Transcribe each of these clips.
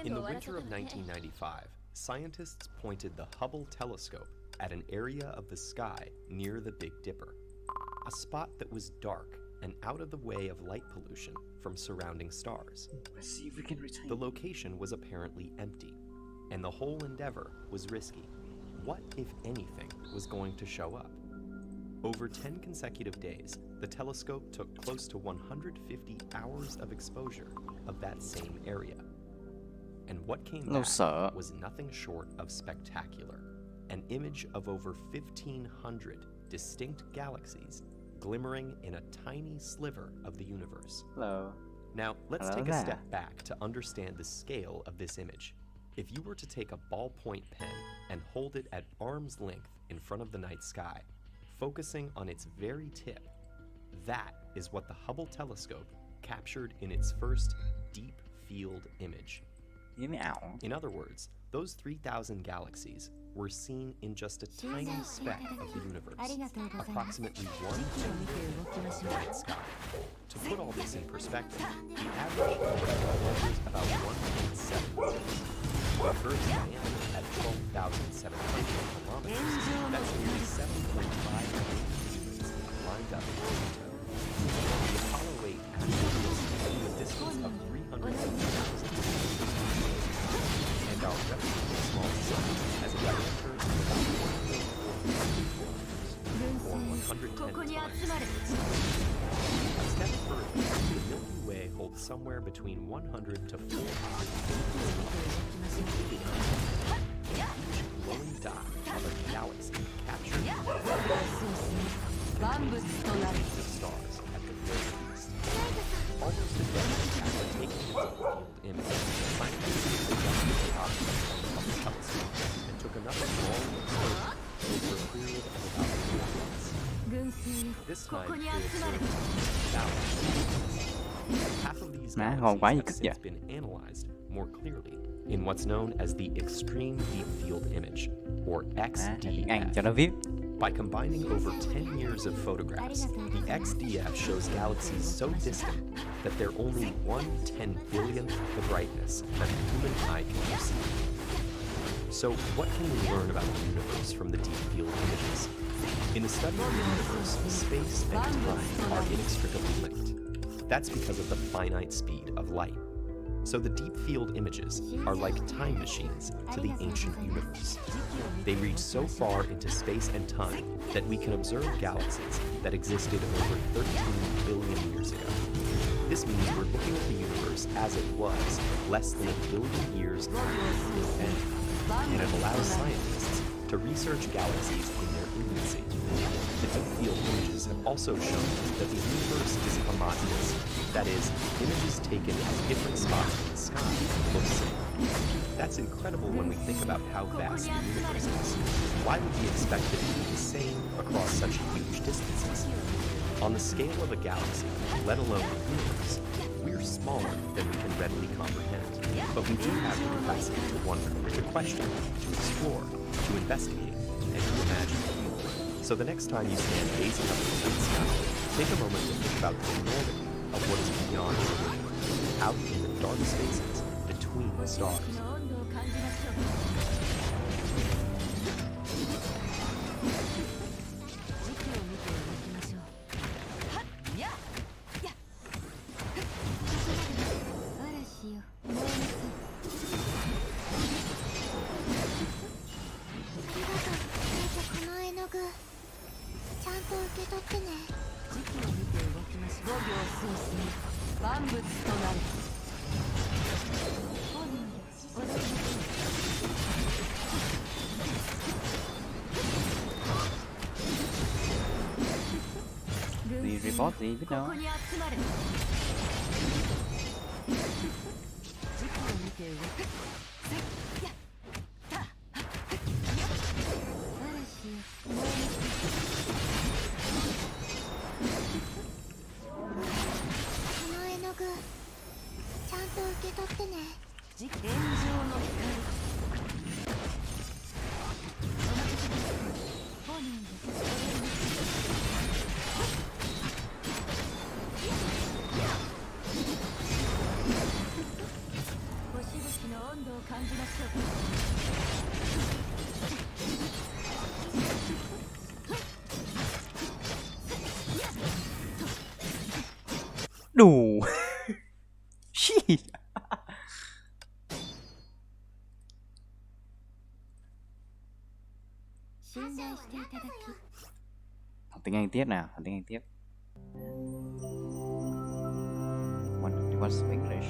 In the winter of 1995, scientists pointed the Hubble telescope at an area of the sky near the Big Dipper, a spot that was dark and out of the way of light pollution from surrounding stars. Let's see if we can retain. The location was apparently empty, and the whole endeavor was risky. What, if anything, was going to show up? Over 10 consecutive days, the telescope took close to 150 hours of exposure of that same area. And what came back was nothing short of spectacular. An image of over 1,500 distinct galaxies glimmering in a tiny sliver of the universe. Now, let's take a step back to understand the scale of this image. If you were to take a ballpoint pen and hold it at arm's length in front of the night sky, focusing on its very tip, that is what the Hubble telescope captured in its first deep field image. In other words, those 3,000 galaxies were seen in just a tiny speck of the universe, approximately 1/2 of the night sky. To put all this in perspective, the average measures about 1.7 the Earth's diameter at 12,700 kilometers. That's nearly 7.5 million humans lined up in the Apollo 8 astronauts flew a distance of 370,000 kilometers, and our relatively small sun has a diameter of about 1.4 kilometers, or 110 times. A step further, the Milky Way holds somewhere between 100 to 400 glowing dot of a galaxy captured the stars at the very least. Almost a decade after taking the deep field image, scientists adjusted the object on the Hubble telescope and took another long exposure over a period of about 4 months. This time, they observed balance. Half of these galaxies have since been analyzed more clearly in what's known as the Extreme Deep Field Image, or XDF. By combining over 10 years of photographs, the XDF shows galaxies so distant that they're only 1/10 billionth the brightness that the human eye can perceive. So what can we learn about the universe from the deep field images? In the study of the universe, space and time are inextricably linked. That's because of the finite speed of light. So the deep field images are like time machines to the ancient universe. They reach so far into space and time that we can observe galaxies that existed over 13 billion years ago. This means we're looking at the universe as it was less than 1 billion years after the Big Bang, and it allows scientists to research galaxies in their infancy. The deep field images have also shown that the universe is homogeneous. That is, images taken at different spots in the sky look similar. That's incredible when we think about how vast the universe is. Why would we expect it to be the same across such huge distances? On the scale of a galaxy, let alone the universe, we're smaller than we can readily comprehend. But we do have the capacity to wonder, to question, to explore, to investigate, and to imagine. So the next time you stand gazing up at the night sky, take a moment to think about the enormity of what is beyond the universe, out in the dark spaces between the stars. Report gì biết đâu. tiếng Anh tiếp nào, học tiếng Anh tiếp. What's English?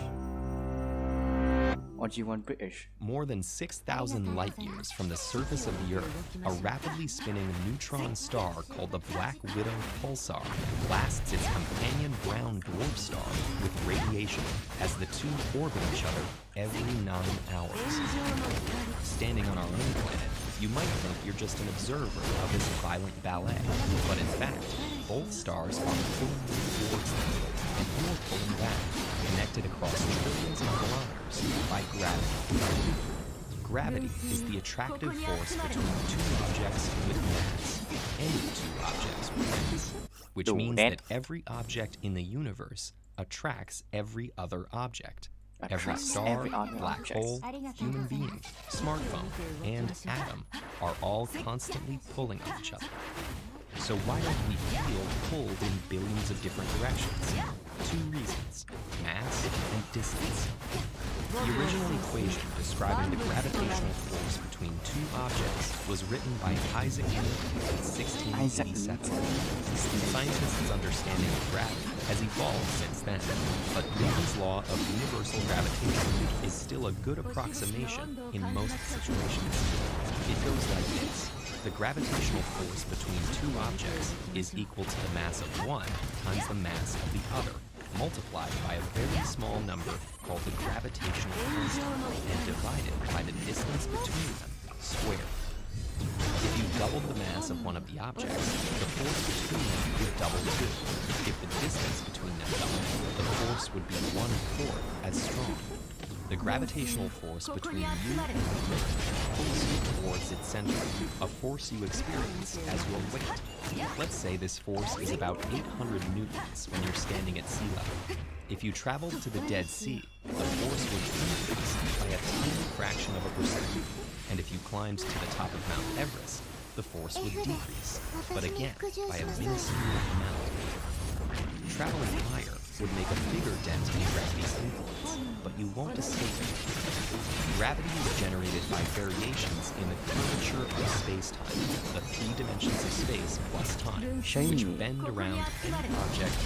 Or do you want British? More than 6,000 light years from the surface of the Earth, a rapidly spinning neutron star called the Black Widow pulsar blasts its companion brown dwarf star with radiation as the two orbit each other every 9 hours. Standing on our own planet, you might think you're just an observer of this violent ballet, but in fact, both stars are pulling you towards them, and you're pulling back, connected across trillions of kilometers by gravity. Gravity is the attractive force between two objects with mass, any two objects with mass, which means that every object in the universe attracts every other object. Every star, black hole, human being, smartphone, and atom are all constantly pulling on each other. So why don't we feel pulled in billions of different directions? 2 reasons: mass and distance. The original equation describing the gravitational force between 2 objects was written by Isaac Newton in 1687. Scientists' understanding of gravity has evolved since then, but Newton's law of universal gravitation is still a good approximation in most situations. It goes like this. The gravitational force between 2 objects is equal to the mass of one times the mass of the other, multiplied by a very small number called the gravitational constant and divided by the distance between them squared. If you doubled the mass of one of the objects, the force between them would double too. If the distance between them doubled, the force would be 1/4 as strong. The gravitational force between you and the Earth pulls you towards its center, a force you experience as your weight. Let's say this force is about 800 newtons when you're standing at sea level. If you traveled to the Dead Sea, the force would increase by a tiny fraction of a percent. And if you climbed to the top of Mount Everest, the force would decrease, but again, by a minuscule amount. Traveling higher would make a bigger dent in gravity's influence, but you won't escape it. Gravity is generated by variations in the curvature of space-time, the 3 dimensions of space plus time, which bend around any object.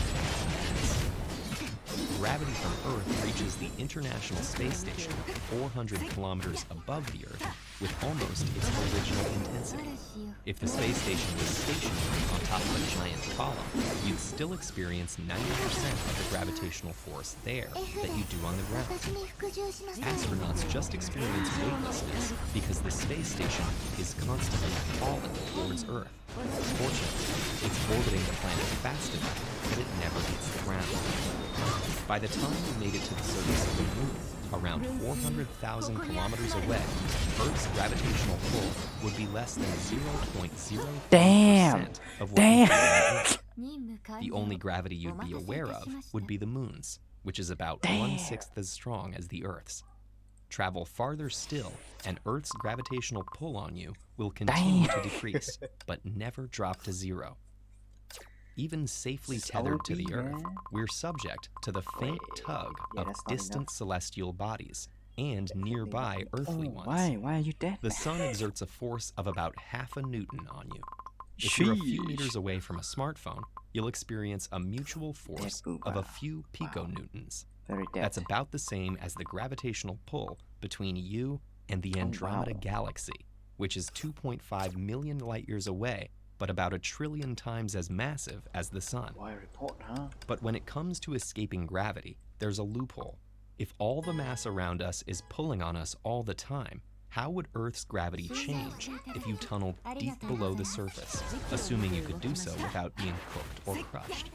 Gravity from Earth reaches the International Space Station 400 kilometers above the Earth with almost its original intensity. If the space station was stationary on top of a giant column, you'd still experience 90% of the gravitational force there that you do on the ground. Astronauts just experience weightlessness because the space station is constantly falling towards Earth. Fortunately, it's orbiting the planet fast enough that it never hits the ground. By the time we made it to the surface of the Moon, around 400,000 kilometers away, Earth's gravitational pull would be less than 0.03% of what we feel on Earth. The only gravity you'd be aware of would be the Moon's, which is about 1/6 as strong as the Earth's. Travel farther still, and Earth's gravitational pull on you will continue to decrease, but never drop to 0. Even safely tethered to the Earth, we're subject to the faint tug of distant celestial bodies and nearby earthly ones. Why are you dead? The sun exerts a force of about 1/2 Newton on you. If you're a few meters away from a smartphone, you'll experience a mutual force of a few piconewtons. That's about the same as the gravitational pull between you and the Andromeda Galaxy, which is 2.5 million light-years away, but about 1 trillion times as massive as the sun. But when it comes to escaping gravity, there's a loophole. If all the mass around us is pulling on us all the time, how would Earth's gravity change if you tunneled deep below the surface, assuming you could do so without being cooked or crushed?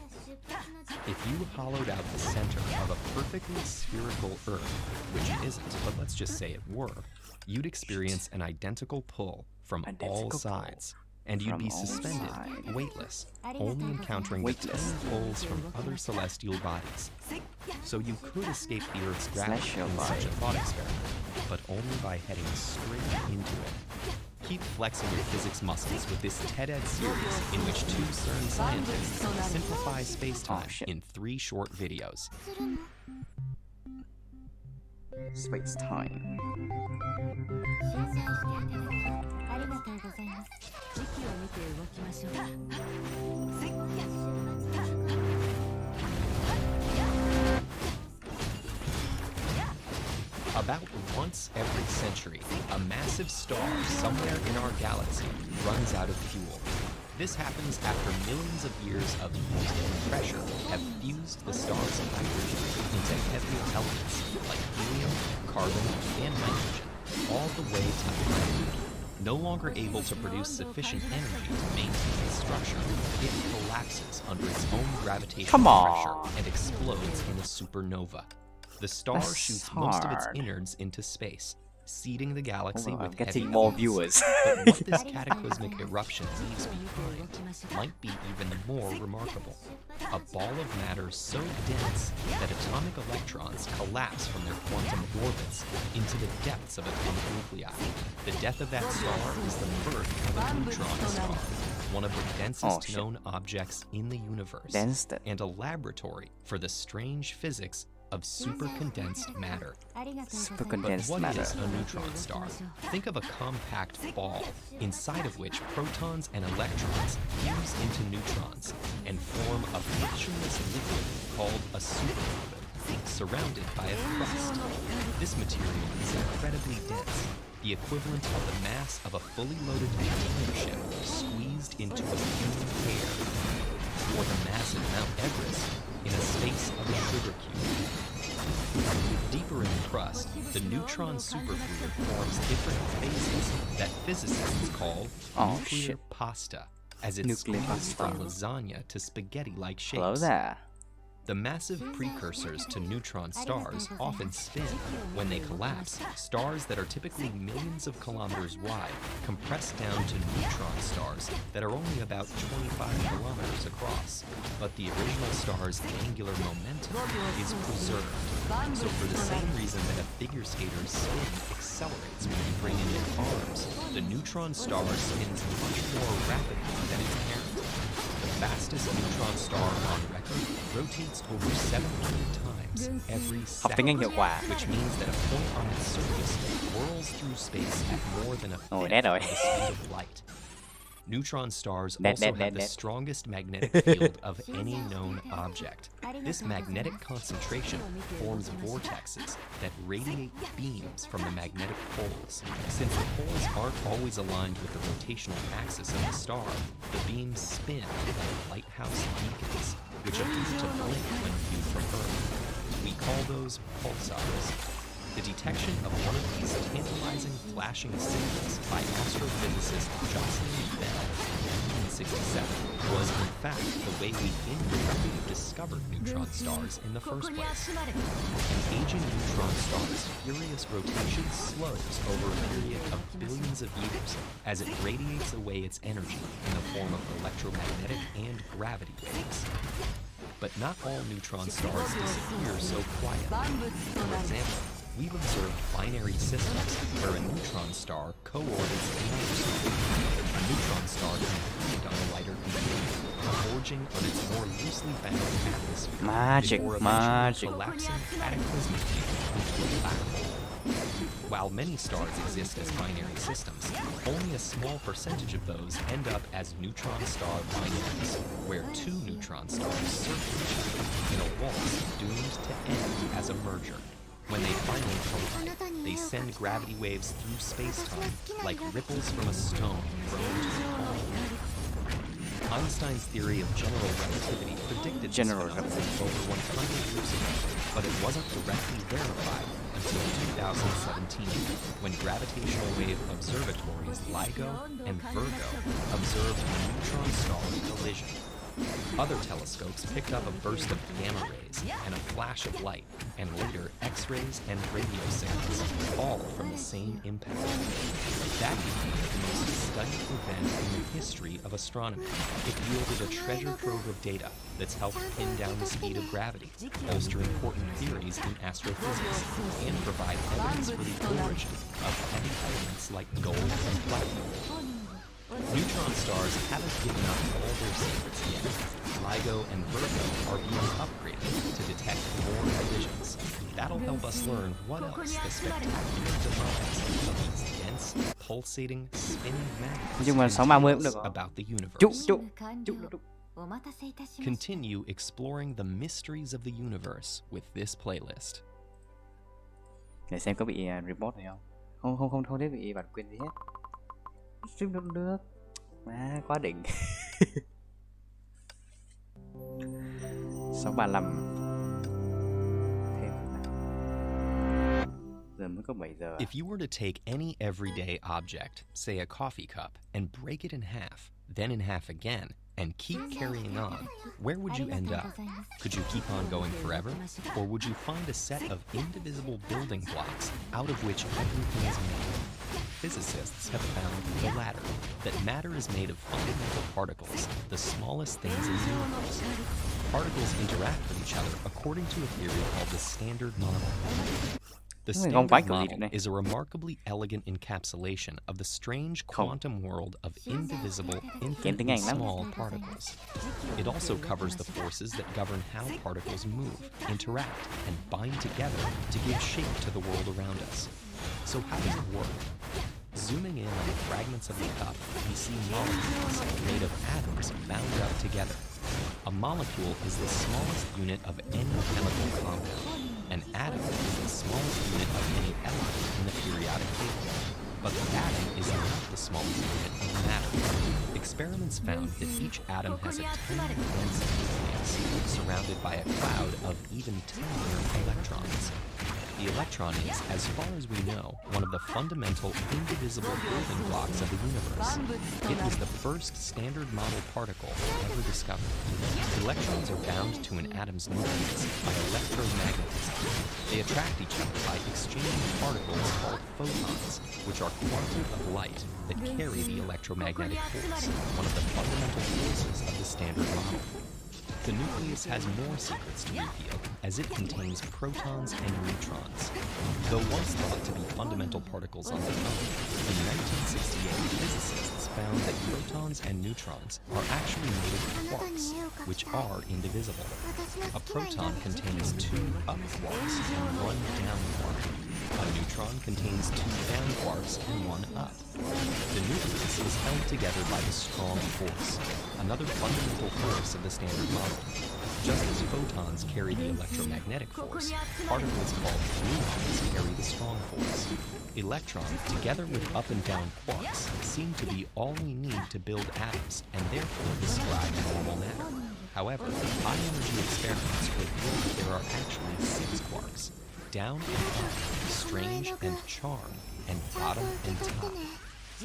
If you hollowed out the center of a perfectly spherical Earth, which it isn't, but let's just say it were, you'd experience an identical pull from all sides. And you'd be suspended, weightless, only encountering the tiny pulls from other celestial bodies. So you could escape the Earth's gravity in such a thought experiment, but only by heading straight into it. Keep flexing your physics muscles with this TED-Ed series in which 2 CERN scientists simplify space-time in 3 short videos. Space-time. 時期を見て動きましょう。About once every century, a massive star somewhere in our galaxy runs out of fuel. This happens after millions of years of heat and pressure have fused the star's hydrogen into heavier elements like helium, carbon, and nitrogen, all the way to hydrogen. No longer able to produce sufficient energy to maintain its structure, it collapses under its own gravitational pressure and explodes in a supernova. The star shoots most of its innards into space, seeding the galaxy with heavy getting more gas. viewers. But what this cataclysmic eruption leaves behind might be even more remarkable. A ball of matter so dense that atomic electrons collapse from their quantum orbits into the depths of atomic nuclei. The death of that star is the birth of a neutron star, one of the densest known objects in the universe, and a laboratory for the strange physics of supercondensed matter. Supercondensed But what matter. is a neutron star? Think of a compact ball, inside of which protons and electrons fuse into neutrons and form a frictionless liquid called a superfluid, surrounded by a crust. This material is incredibly dense, the equivalent of the mass of a fully loaded container ship squeezed into a human hair, or the massive Mount Everest in a space of a sugar cube. Deeper in the crust, the neutron superfluid forms different phases that physicists call nuclear pasta, as it squeezes from lasagna to spaghetti-like shapes. Hello there. The massive precursors to neutron stars often spin. When they collapse, stars that are typically millions of kilometers wide compress down to neutron stars that are only about 25 kilometers across. But the original star's angular momentum is preserved. So for the same reason that a figure skater's spin accelerates when you bring in your arms, the neutron star spins much more rapidly than its parent. The fastest neutron star on record rotates over 700 times every Học tiếng Anh hiệu second, quả. which means that a point on its surface whirls through space at more than a Ôi, fifth đét rồi. of the speed of light. Neutron stars Đét, also đét, have đét, the đét. strongest magnetic field of any known object. This magnetic concentration forms vortexes that radiate beams from the magnetic poles. Since the poles aren't always aligned with the rotational axis of the star, the beams spin like lighthouse beacons, which appear to blink when viewed from Earth. We call those pulsars. The detection of one of these tantalizing flashing signals by astrophysicist Jocelyn Bell in 1967 was, in fact, the way we indirectly discovered neutron stars in the first place. An aging neutron star's furious rotation slows over a period of billions of years as it radiates away its energy in the form of electromagnetic and gravity waves. But not all neutron stars disappear so quietly. For example, we've observed binary systems where a neutron star co-orbits another star. A neutron star can feed on a lighter component, forging on its more loosely bound atmosphere before eventually collapsing cataclysmically into a black hole. While many stars exist as binary systems, only a small percentage of those end up as neutron star binaries, where two neutron stars circle each other in a waltz doomed to end as a merger. When they finally collide, they send gravity waves through space-time like ripples from a stone thrown to a pond. Einstein's theory of general relativity predicted this phenomenon over 100 years ago, but it wasn't directly verified until 2017, when gravitational wave observatories LIGO and Virgo observed a neutron star collision. Other telescopes picked up a burst of gamma rays and a flash of light, and later X-rays and radio signals, all from the same impact. That became the most studied event in the history of astronomy. It yielded a treasure trove of data that's helped pin down the speed of gravity, bolster important theories in astrophysics, and provide evidence for the origin of heavy elements like gold and platinum. Neutron stars haven't given up all their secrets yet. LIGO and Virgo are being upgraded to detect more collisions. That'll help us learn what else the spectacular demise of these dense, pulsating, spinning magnets tells about the universe. Continue exploring the mysteries of the universe with this playlist. Để xem có bị report hay không. Không thấy bị bản quyền gì hết. Stream được. Má quá đỉnh. 635. Thêm nào. Giờ mới có 7 giờ. If you were to take any everyday object, say a coffee cup, and break it in half, then in half again, and keep carrying on, where would you end up? Could you keep on going forever? Or would you find a set of indivisible building blocks out of which everything is made? Physicists have found the latter, that matter is made of fundamental particles, the smallest things in the universe. Particles interact with each other according to a theory called the Standard Model. The Standard Model is a remarkably elegant encapsulation of the strange quantum world of indivisible, infinitely small particles. It also covers the forces that govern how particles move, interact, and bind together to give shape to the world around us. So how does it work? Zooming in on the fragments of the cup, we see molecules made of atoms bound up together. A molecule is the smallest unit of any chemical compound. An atom is the smallest unit of any element in the periodic table. But the atom is not the smallest unit of matter. Experiments found that each atom has a tiny density nucleus surrounded by a cloud of even tinier electrons. The electron is, as far as we know, one of the fundamental indivisible building blocks of the universe. It was the first standard model particle ever discovered. Electrons are bound to an atom's nucleus by electromagnetism. They attract each other by exchanging particles called photons, which are quanta of light that carry the electromagnetic force, one of the fundamental forces of the standard model. The nucleus has more secrets to reveal, as it contains protons and neutrons. Though once thought to be fundamental particles on their own, in 1968 physicists found that protons and neutrons are actually made of quarks, which are indivisible. A proton contains 2 up quarks and 1 down quark. A neutron contains 2 down quarks and 1 up. The nucleus is held together by the strong force, another fundamental force of the Standard Model. Just as photons carry the electromagnetic force, particles called gluons carry the strong force. Electrons, together with up and down quarks, seem to be all we need to build atoms and therefore describe normal matter. However, high-energy experiments reveal that there are actually 6 quarks: down and up, strange and charm, and bottom and top.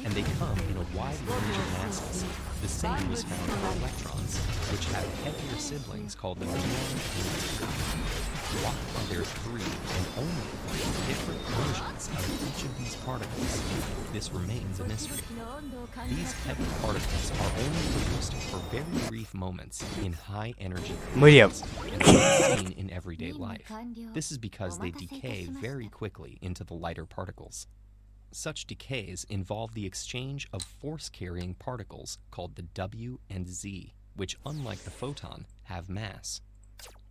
And they come in a wide range of masses. The same was found for electrons, which have heavier siblings called the muon and tau. Why are there 3 and only 3 different versions of each of these particles? This remains a mystery. These heavy particles are only produced for very brief moments in high energy conditions and are seen in everyday life. This is because they decay very quickly into the lighter particles. Such decays involve the exchange of force-carrying particles called the W and Z, which, unlike the photon, have mass.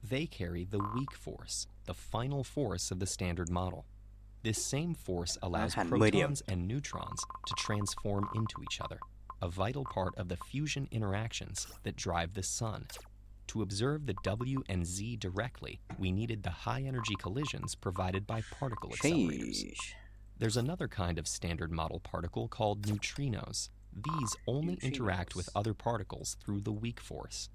They carry the weak force, the final force of the Standard Model. This same force allows protons and neutrons to transform into each other, a vital part of the fusion interactions that drive the Sun. To observe the W and Z directly, we needed the high-energy collisions provided by particle accelerators. There's another kind of Standard Model particle called neutrinos. These only interact with other particles through the weak force.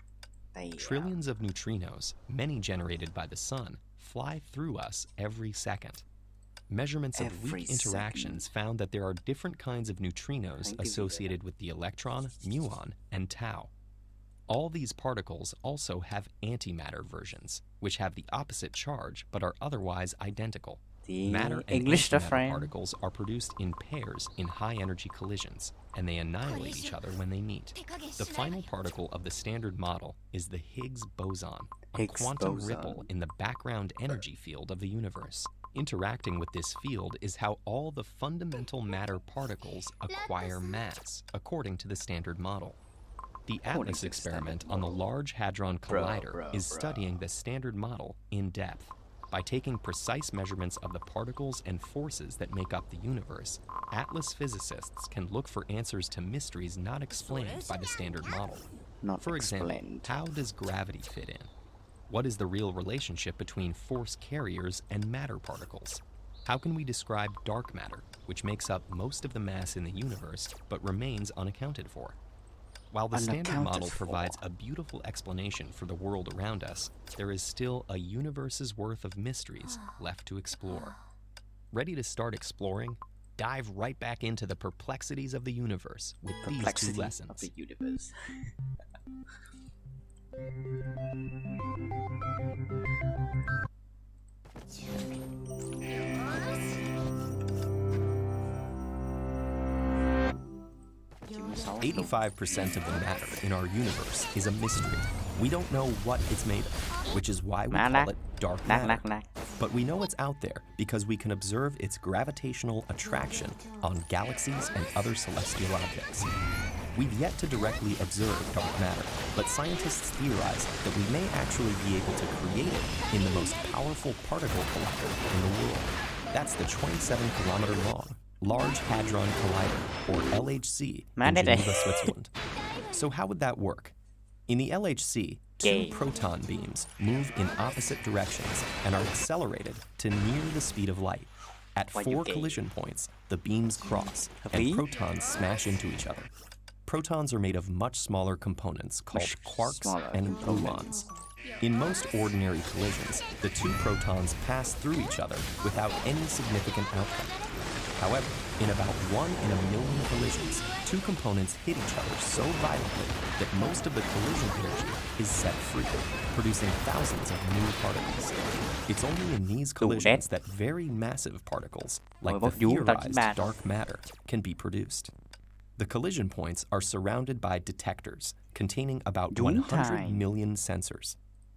Trillions of neutrinos, many generated by the Sun, fly through us every second. Measurements of weak interactions found that there are different kinds of neutrinos associated with the electron, muon, and tau. All these particles also have antimatter versions, which have the opposite charge but are otherwise identical. Matter and antimatter particles are produced in pairs in high-energy collisions, and they annihilate each other when they meet. The final particle of the Standard Model is the Higgs boson, a quantum ripple in the background energy field of the universe. Interacting with this field is how all the fundamental matter particles acquire mass, according to the Standard Model. The ATLAS experiment on the Large Hadron Collider is studying the Standard Model in depth. By taking precise measurements of the particles and forces that make up the universe, ATLAS physicists can look for answers to mysteries not explained by the Standard Model. For example, how does gravity fit in? What is the real relationship between force carriers and matter particles? How can we describe dark matter, which makes up most of the mass in the universe but remains unaccounted for? While the standard model provides a beautiful explanation for the world around us, there is still a universe's worth of mysteries left to explore. Ready to start exploring? Dive right back into the perplexities of the universe with these two lessons. Of the universe. – 85% of the matter in our universe is a mystery. We don't know what it's made of, which is why we call it dark matter. But we know it's out there because we can observe its gravitational attraction on galaxies and other celestial objects. We've yet to directly observe dark matter, but scientists theorize that we may actually be able to create it in the most powerful particle collider in the world. That's the 27-kilometer-long Large Hadron Collider, or LHC, in Geneva, Switzerland. So how would that work? In the LHC, two proton beams move in opposite directions and are accelerated to near the speed of light. At 4 collision points, the beams cross, and protons smash into each other. Protons are made of much smaller components called quarks and gluons. In most ordinary collisions, the two protons pass through each other without any significant outcome. However, in about 1 in a million collisions, two components hit each other so violently that most of the collision energy is set free, producing thousands of new particles. It's only in these collisions that very massive particles, like the theorized dark matter, can be produced. The collision points are surrounded by detectors containing about 100 million sensors.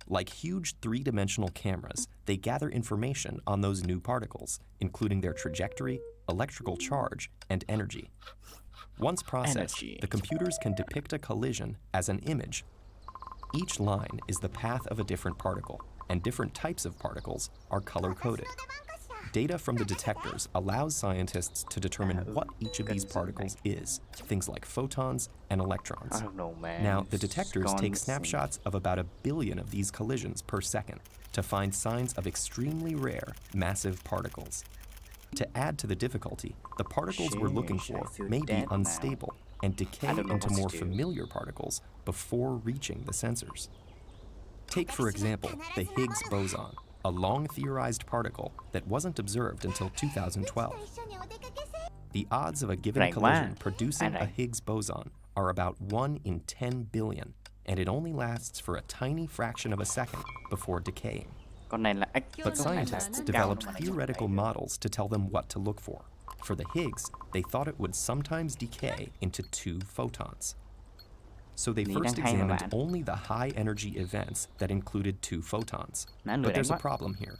Like huge three-dimensional cameras, they gather information on those new particles, including their trajectory, electrical charge, and energy. Once processed, the computers can depict a collision as an image. Each line is the path of a different particle, and different types of particles are color-coded. Data from the detectors allows scientists to determine what each of these particles is, things like photons and electrons. Now, the detectors take snapshots of about 1 billion of these collisions per second to find signs of extremely rare, massive particles. To add to the difficulty, the particles we're looking for may be unstable and decay into more familiar particles before reaching the sensors. Take, for example, the Higgs boson, a long-theorized particle that wasn't observed until 2012. The odds of a given collision producing a Higgs boson are about 1 in 10 billion, and it only lasts for a tiny fraction of a second before decaying. But scientists developed theoretical models to tell them what to look for. For the Higgs, they thought it would sometimes decay into 2 photons. So they first examined only the high-energy events that included 2 photons. But there's a problem here.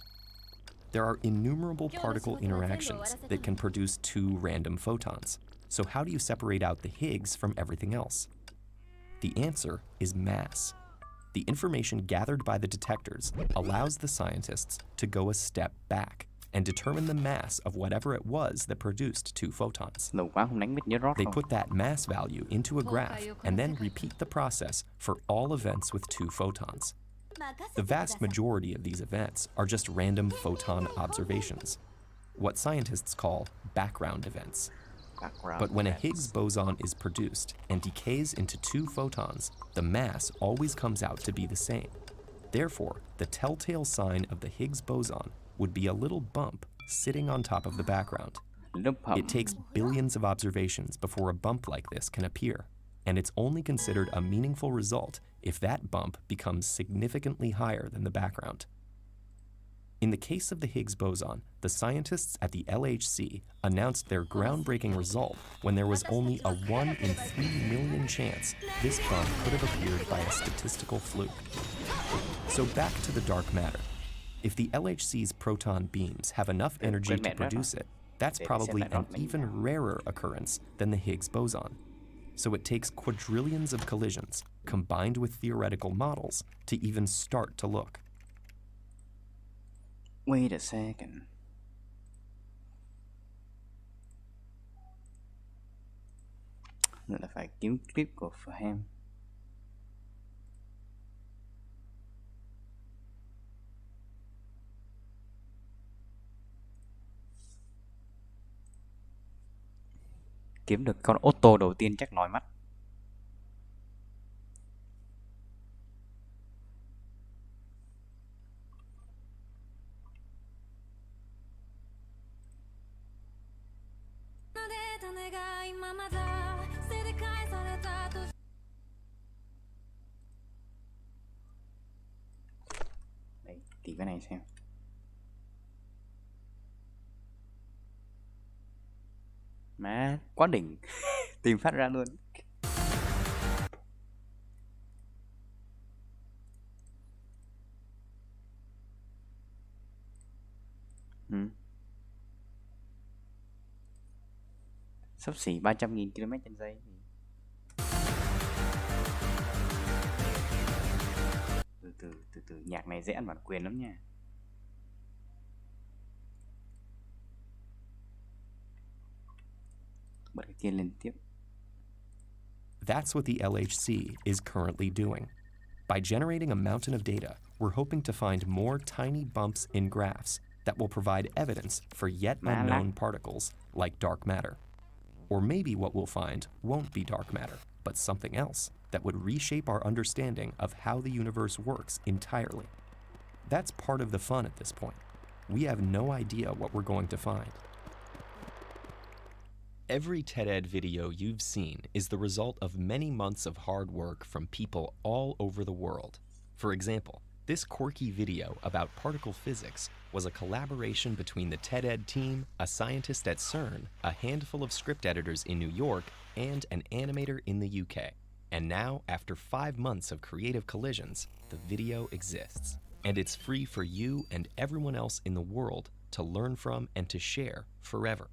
There are innumerable particle interactions that can produce 2 random photons. So how do you separate out the Higgs from everything else? The answer is mass. The information gathered by the detectors allows the scientists to go a step back and determine the mass of whatever it was that produced 2 photons. They put that mass value into a graph and then repeat the process for all events with 2 photons. The vast majority of these events are just random photon observations, what scientists call background events. But when a Higgs boson is produced and decays into 2 photons, the mass always comes out to be the same. Therefore, the telltale sign of the Higgs boson would be a little bump sitting on top of the background. It takes billions of observations before a bump like this can appear, and it's only considered a meaningful result if that bump becomes significantly higher than the background. In the case of the Higgs boson, the scientists at the LHC announced their groundbreaking result when there was only a 1 in 3 million chance this bump could have appeared by a statistical fluke. So back to the dark matter. If the LHC's proton beams have enough energy to produce it, that's probably an even rarer occurrence than the Higgs boson. So it takes quadrillions of collisions, combined with theoretical models, to even start to look. Wait a second. Nữa là phải kiếm clip của Pham. Kiếm được con ô tô đầu tiên chắc lòi mắt. Đây, tìm cái này xem. Má, quá đỉnh. Tìm phát ra luôn. Xấp xỉ 300.000 km/giây. Từ từ nhạc này dễ ăn bản quyền lắm nha. Bật cái kia lên tiếp. That's what the LHC is currently doing. By generating a mountain of data, we're hoping to find more tiny bumps in graphs that will provide evidence for yet unknown particles like dark matter. Or maybe what we'll find won't be dark matter, but something else that would reshape our understanding of how the universe works entirely. That's part of the fun at this point. We have no idea what we're going to find. Every TED-Ed video you've seen is the result of many months of hard work from people all over the world. For example, this quirky video about particle physics was a collaboration between the TED-Ed team, a scientist at CERN, a handful of script editors in New York, and an animator in the UK. And now, after 5 months of creative collisions, the video exists. And it's free for you and everyone else in the world to learn from and to share forever.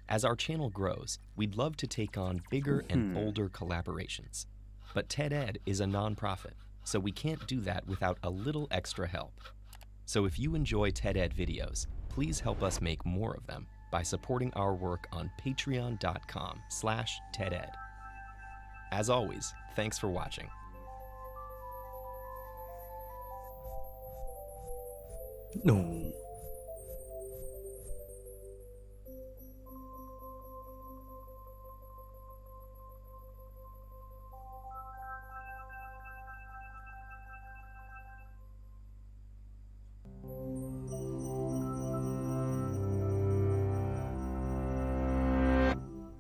As our channel grows, we'd love to take on bigger and bolder collaborations. But TED-Ed is a non-profit, so we can't do that without a little extra help. So if you enjoy TED-Ed videos, please help us make more of them by supporting our work on patreon.com/TEDEd. As always, thanks for watching. No.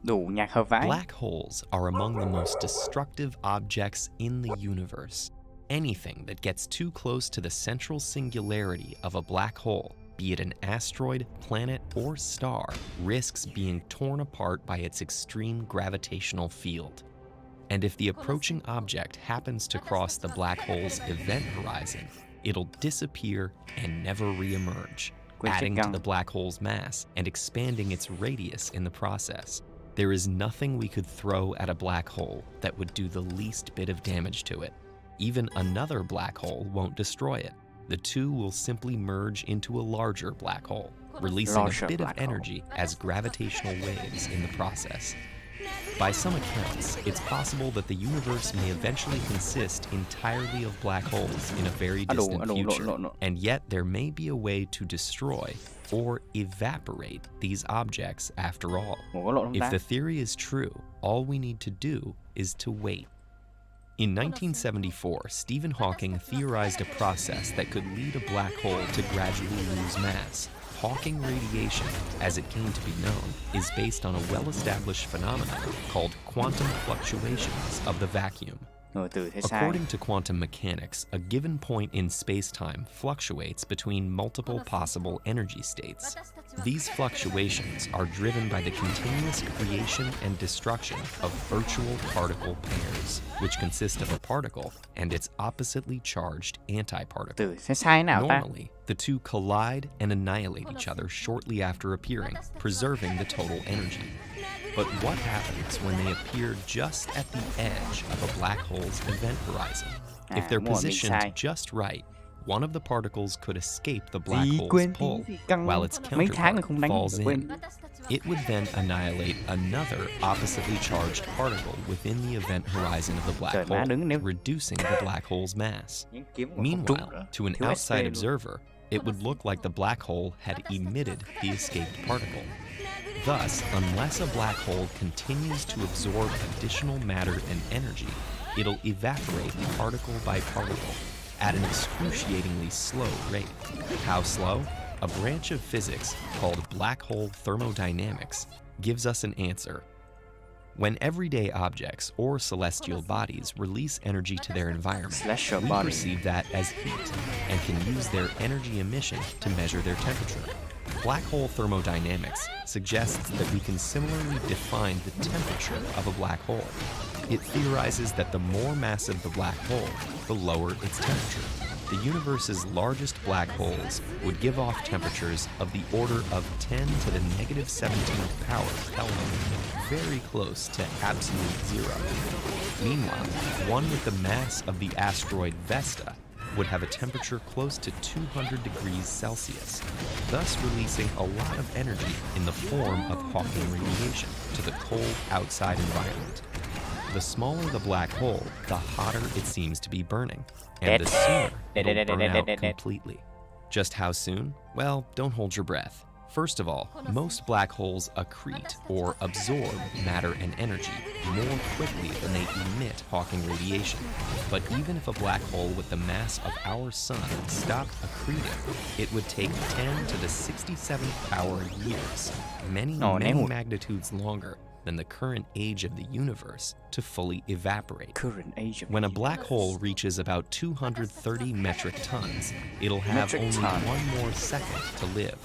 Đủ nhạc hợp vãi. Black holes are among the most destructive objects in the universe. Anything that gets too close to the central singularity of a black hole, be it an asteroid, planet, or star, risks being torn apart by its extreme gravitational field. And if the approaching object happens to cross the black hole's event horizon, it'll disappear and never re-emerge, adding to the black hole's mass and expanding its radius in the process. There is nothing we could throw at a black hole that would do the least bit of damage to it. Even another black hole won't destroy it. The two will simply merge into a larger black hole, releasing a bit of energy as gravitational waves in the process. By some accounts, it's possible that the universe may eventually consist entirely of black holes in a very distant future, and yet there may be a way to destroy or evaporate these objects after all. If the theory is true, all we need to do is to wait. In 1974, Stephen Hawking theorized a process that could lead a black hole to gradually lose mass. Hawking radiation, as it came to be known, is based on a well-established phenomenon called quantum fluctuations of the vacuum. According to quantum mechanics, a given point in space-time fluctuates between multiple possible energy states. These fluctuations are driven by the continuous creation and destruction of virtual particle pairs, which consist of a particle and its oppositely charged antiparticle. Normally, the two collide and annihilate each other shortly after appearing, preserving the total energy. But what happens when they appear just at the edge of a black hole's event horizon? If they're positioned just right, one of the particles could escape the black hole's pull, while its counterpart falls in. It would then annihilate another oppositely charged particle within the event horizon of the black hole, reducing the black hole's mass. Meanwhile, to an outside observer, it would look like the black hole had emitted the escaped particle. Thus, unless a black hole continues to absorb additional matter and energy, it'll evaporate particle by particle at an excruciatingly slow rate. How slow? A branch of physics called black hole thermodynamics gives us an answer. When everyday objects or celestial bodies release energy to their environment, we perceive that as heat and can use their energy emission to measure their temperature. Black hole thermodynamics suggests that we can similarly define the temperature of a black hole. It theorizes that the more massive the black hole, the lower its temperature. The universe's largest black holes would give off temperatures of the order of 10 to the negative 17th power Kelvin, very close to absolute zero. Meanwhile, one with the mass of the asteroid Vesta would have a temperature close to 200 degrees Celsius, thus releasing a lot of energy in the form of Hawking radiation to the cold outside environment. The smaller the black hole, the hotter it seems to be burning, and the sooner it'll burn out completely. Just how soon? Well, don't hold your breath. First of all, most black holes accrete or absorb matter and energy more quickly than they emit Hawking radiation. But even if a black hole with the mass of our sun stopped accreting, it would take 10 to the 67th power years, many magnitudes longer than the current age of the universe, to fully evaporate. When a black hole reaches about 230 metric tons, it'll have only one more second to live.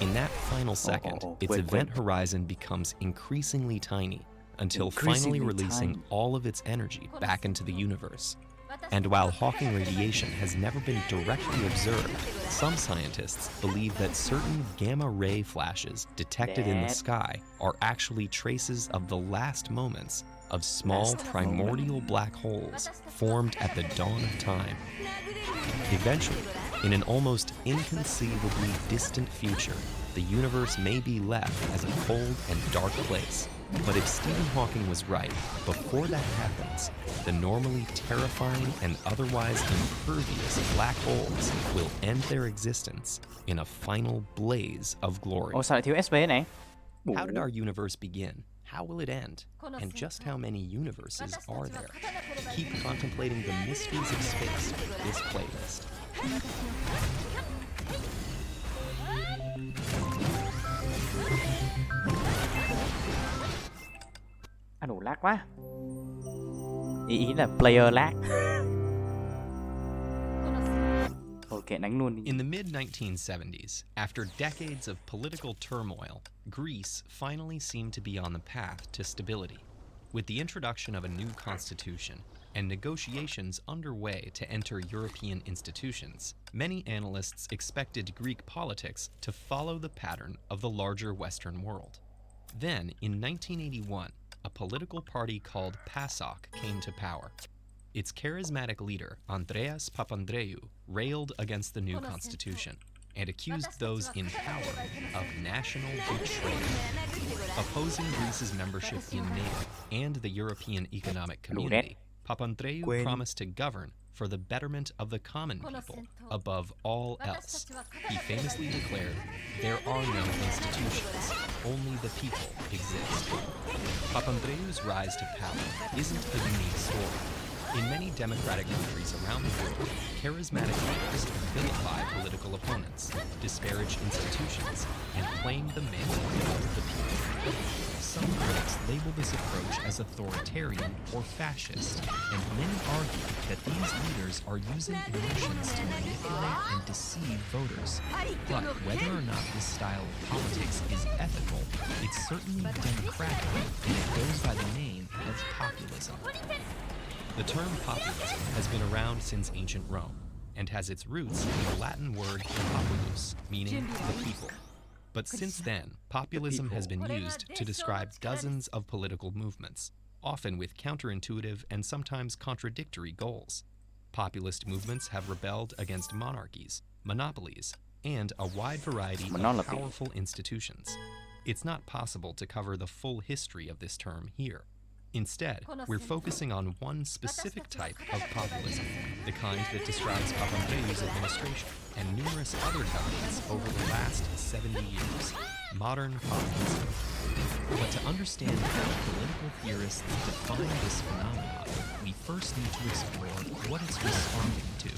In that final second, its event horizon becomes increasingly tiny until finally releasing all of its energy back into the universe. And while Hawking radiation has never been directly observed, some scientists believe that certain gamma-ray flashes detected in the sky are actually traces of the last moments of small primordial black holes formed at the dawn of time. Eventually, in an almost inconceivably distant future, the universe may be left as a cold and dark place. But if Stephen Hawking was right, before that happens, the normally terrifying and otherwise impervious black holes will end their existence in a final blaze of glory. How did our universe begin? How will it end? And just how many universes are there? Keep contemplating the mysteries of space with this playlist. Đủ lag quá. Ý là player lag. Okay, đánh luôn đi. In the mid-1970s, after decades of political turmoil, Greece finally seemed to be on the path to stability. With the introduction of a new constitution and negotiations underway to enter European institutions, many analysts expected Greek politics to follow the pattern of the larger Western world. Then, in 1981, a political party called PASOK came to power. Its charismatic leader, Andreas Papandreou, railed against the new constitution and accused those in power of national betrayal. Opposing Greece's membership in NATO and the European Economic Community, Papandreou promised to govern for the betterment of the common people above all else. He famously declared, "There are no institutions, only the people exist." Papandreou's rise to power isn't a unique story. In many democratic countries around the world, charismatic leaders vilify political opponents, disparage institutions, and claim the mandate of the people. Some critics label this approach as authoritarian or fascist, and many argue that these leaders are using emotions to manipulate and deceive voters. But whether or not this style of politics is ethical, it's certainly democratic, and it goes by the name of populism. The term populism has been around since ancient Rome and has its roots in the Latin word populus, meaning the people. But since then, populism has been used to describe dozens of political movements, often with counterintuitive and sometimes contradictory goals. Populist movements have rebelled against monarchies, monopolies, and a wide variety of powerful institutions. It's not possible to cover the full history of this term here. Instead, we're focusing on one specific type of populism, the kind that describes Papandreou's administration and numerous other governments over the last 70 years, modern populism. But to understand how political theorists define this phenomenon, we first need to explore what it's responding to.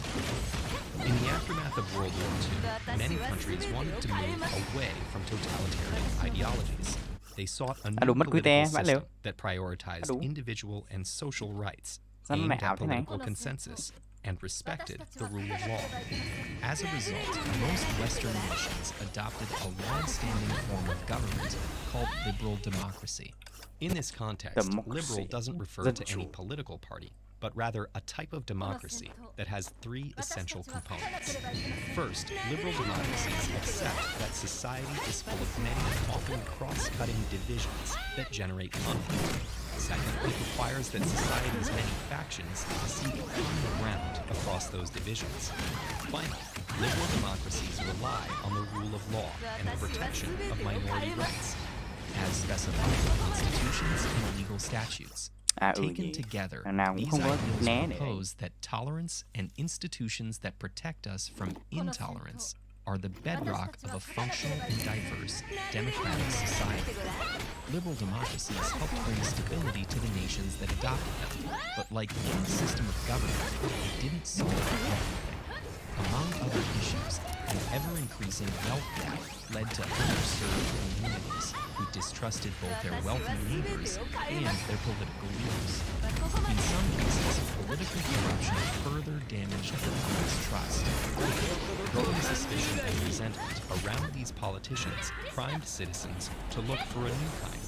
In the aftermath of World War II, many countries wanted to move away from totalitarian ideologies. They sought a new political system that prioritized individual and social rights, aimed at political consensus, and respected the rule of law. As a result, most Western nations adopted a long-standing form of government called liberal democracy. In this context, liberal doesn't refer to any political party, but rather a type of democracy that has three essential components. First, liberal democracies accept that society is full of many, often cross-cutting divisions that generate conflict. Second, it requires that society's many factions seek common ground across those divisions. Finally, liberal democracies rely on the rule of law and the protection of minority rights, as specified in institutions and legal statutes. Taken together, these ideals propose that tolerance and institutions that protect us from intolerance are the bedrock of a functional and diverse democratic society. Liberal democracies helped bring stability to the nations that adopted them, but like any system of government, it didn't solve everything. Among other issues, an ever-increasing wealth gap led to underserved communities who distrusted both their wealthy neighbors and their political leaders. In some cases, political corruption further damaged the public's trust. Growing suspicion and resentment around these politicians primed citizens to look for a new kind,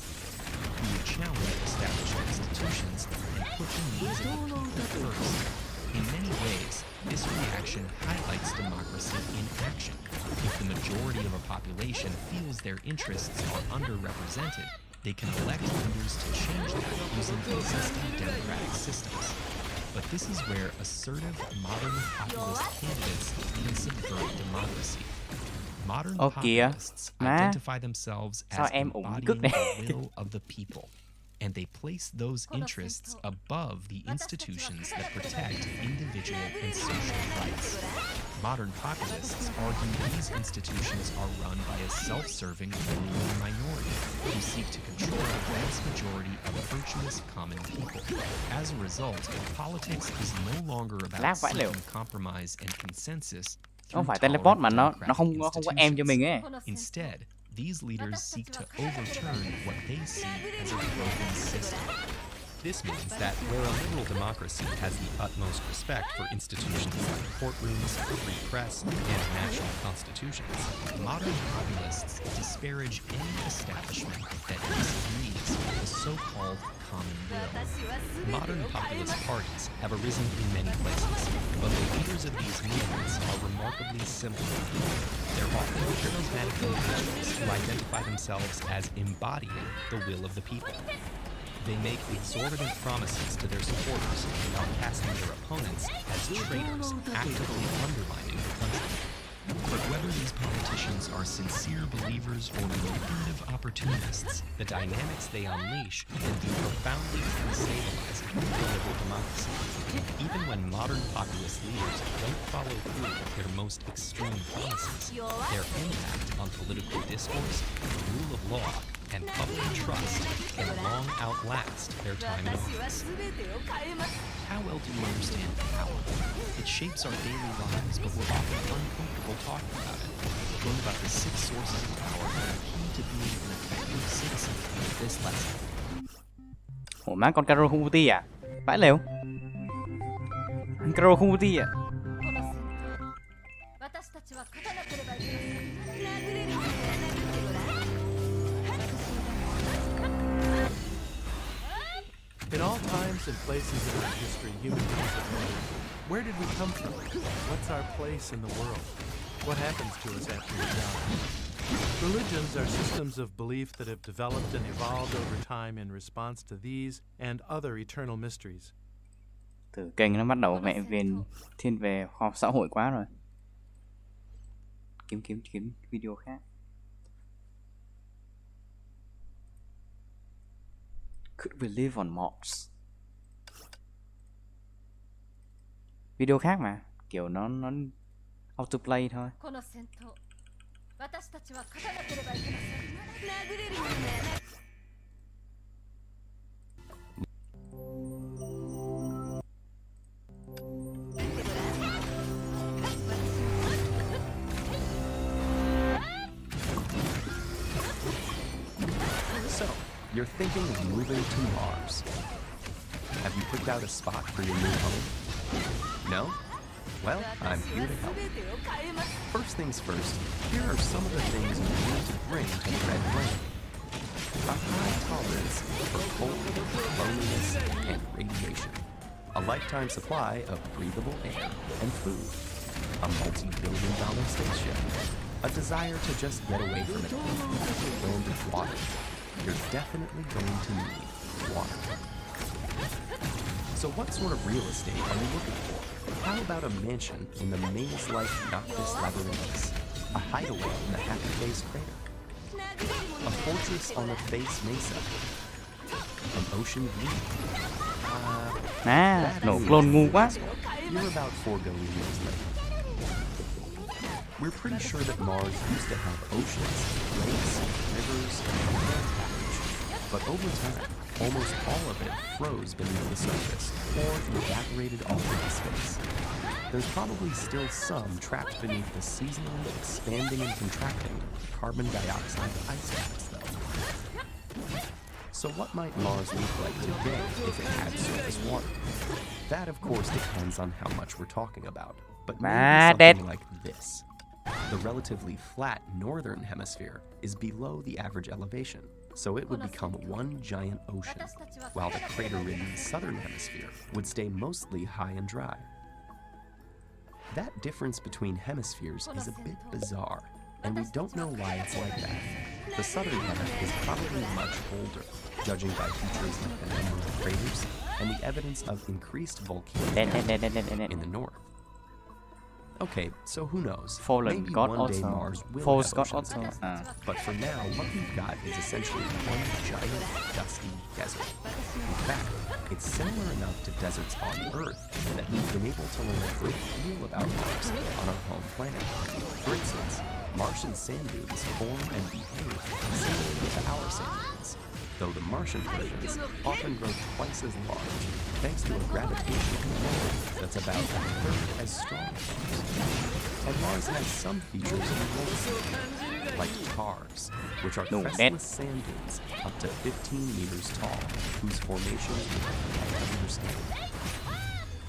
who would challenge established institutions and put the needs of the people first. In many ways, this reaction highlights democracy in action. If the majority of a population feels their interests are underrepresented, they can elect leaders to change that using existing democratic systems. But this is where assertive, modern populist candidates can subvert democracy. Modern populists identify themselves as embodying the will of the people, and they place those interests above the institutions that protect individual and social rights. Modern populists argue these institutions are run by a self-serving ruling minority who seek to control the vast majority of virtuous common people. As a result, politics is no longer about seeking compromise and consensus through tolerant democratic institutions. Instead, these leaders seek to overturn what they see as a broken system. This means that where a liberal democracy has the utmost respect for institutions like courtrooms, free press, and national constitutions, modern populists disparage any establishment that disagrees with the so-called common will. Modern populist parties have arisen in many places, but the leaders of these movements are remarkably simple. They're often charismatic individuals who identify themselves as embodying the will of the people. They make exorbitant promises to their supporters while casting their opponents as traitors, actively undermining the country. But whether these politicians are sincere believers or manipulative opportunists, the dynamics they unleash can be profoundly destabilizing for liberal democracy. Even when modern populist leaders don't follow through with their most extreme promises, their impact on political discourse, the rule of law, and public trust can long outlast their time in office. How well do you understand power? It shapes our daily lives, but we're often uncomfortable talking about it. Learn about the 6 sources of power that are key to being an effective citizen with this lesson. Ủa má, con Caro không ulti à? Vãi lều. Caro không ulti à? In all times and places in our history, human beings have wondered, where did we come from? What's our place in the world? What happens to us after we die? Religions are systems of belief that have developed and evolved over time in response to these and other eternal mysteries. Từ kênh nó bắt đầu thiên về khoa học xã hội quá rồi. Kiếm video khác. Could we live on Mars? Video khác mà, kiểu nó autoplay thôi. この戦闘私たちは勝たなければいけません殴れるよね So, you're thinking of moving to Mars. Have you picked out a spot for your new home? No? Well, I'm here to help. First things first, here are some of the things you need to bring to the Red Planet. A high tolerance for cold, loneliness, and radiation. A lifetime supply of breathable air and food. A multi-billion-dollar spaceship. A desire to just get away from it all. And water. You're definitely going to need water. So what sort of real estate are you looking for? How about a mansion in the maze-like Noctis Labyrinthus? A hideaway in the Happy Face Crater? A fortress on the Face Mesa? An ocean view? Nổ clone ngu quá. You're about foregoing years later. We're pretty sure that Mars used to have oceans, lakes, rivers, and land package. But over time, almost all of it froze beneath the surface, or evaporated off into space. There's probably still some trapped beneath the seasonally expanding and contracting carbon dioxide ice caps, though. So what might Mars look like today if it had surface water? That, of course, depends on how much we're talking about. But maybe something like this. The relatively flat northern hemisphere is below the average elevation, so it would become one giant ocean, while the crater-ridden southern hemisphere would stay mostly high and dry. That difference between hemispheres is a bit bizarre, and we don't know why it's like that. The southern hemisphere is probably much older, judging by features like the number of craters and the evidence of increased volcanoes in the north. Okay, so who knows? Fallen Maybe God one day also. Mars will False have God oceans also. again. But for now, what we've got is essentially one giant, dusty desert. In fact, it's similar enough to deserts on Earth that we've been able to learn a great deal about Mars on our home planet. For instance, Martian sand dunes form and behave similar to our sand dunes, though the Martian versions often grow twice as large, thanks to a gravitational pull that's about a third as strong as Mars. And Mars has some features of the like cars, which are crestless sand dunes up to 15 meters tall, whose formation we understand.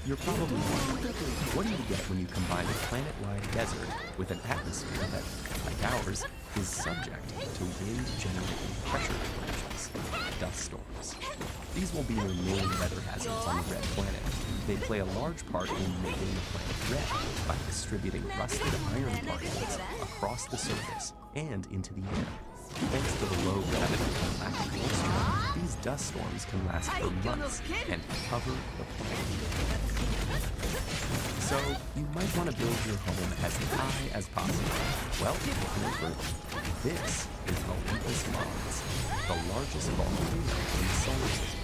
You're probably wondering, what do you get when you combine a planet-wide desert with an atmosphere that, like ours, is subject to wind-generating pressure differentials, dust storms? These will be your main weather hazards on the red planet. They play a large part in making the planet red by distributing rusted iron particles across the surface and into the air. Thanks to the low gravity and lack of moisture, these dust storms can last for months and cover the planet. So, you might want to build your home as high as possible. Well, remember, this is Olympus Mons, the largest volcano in the solar system.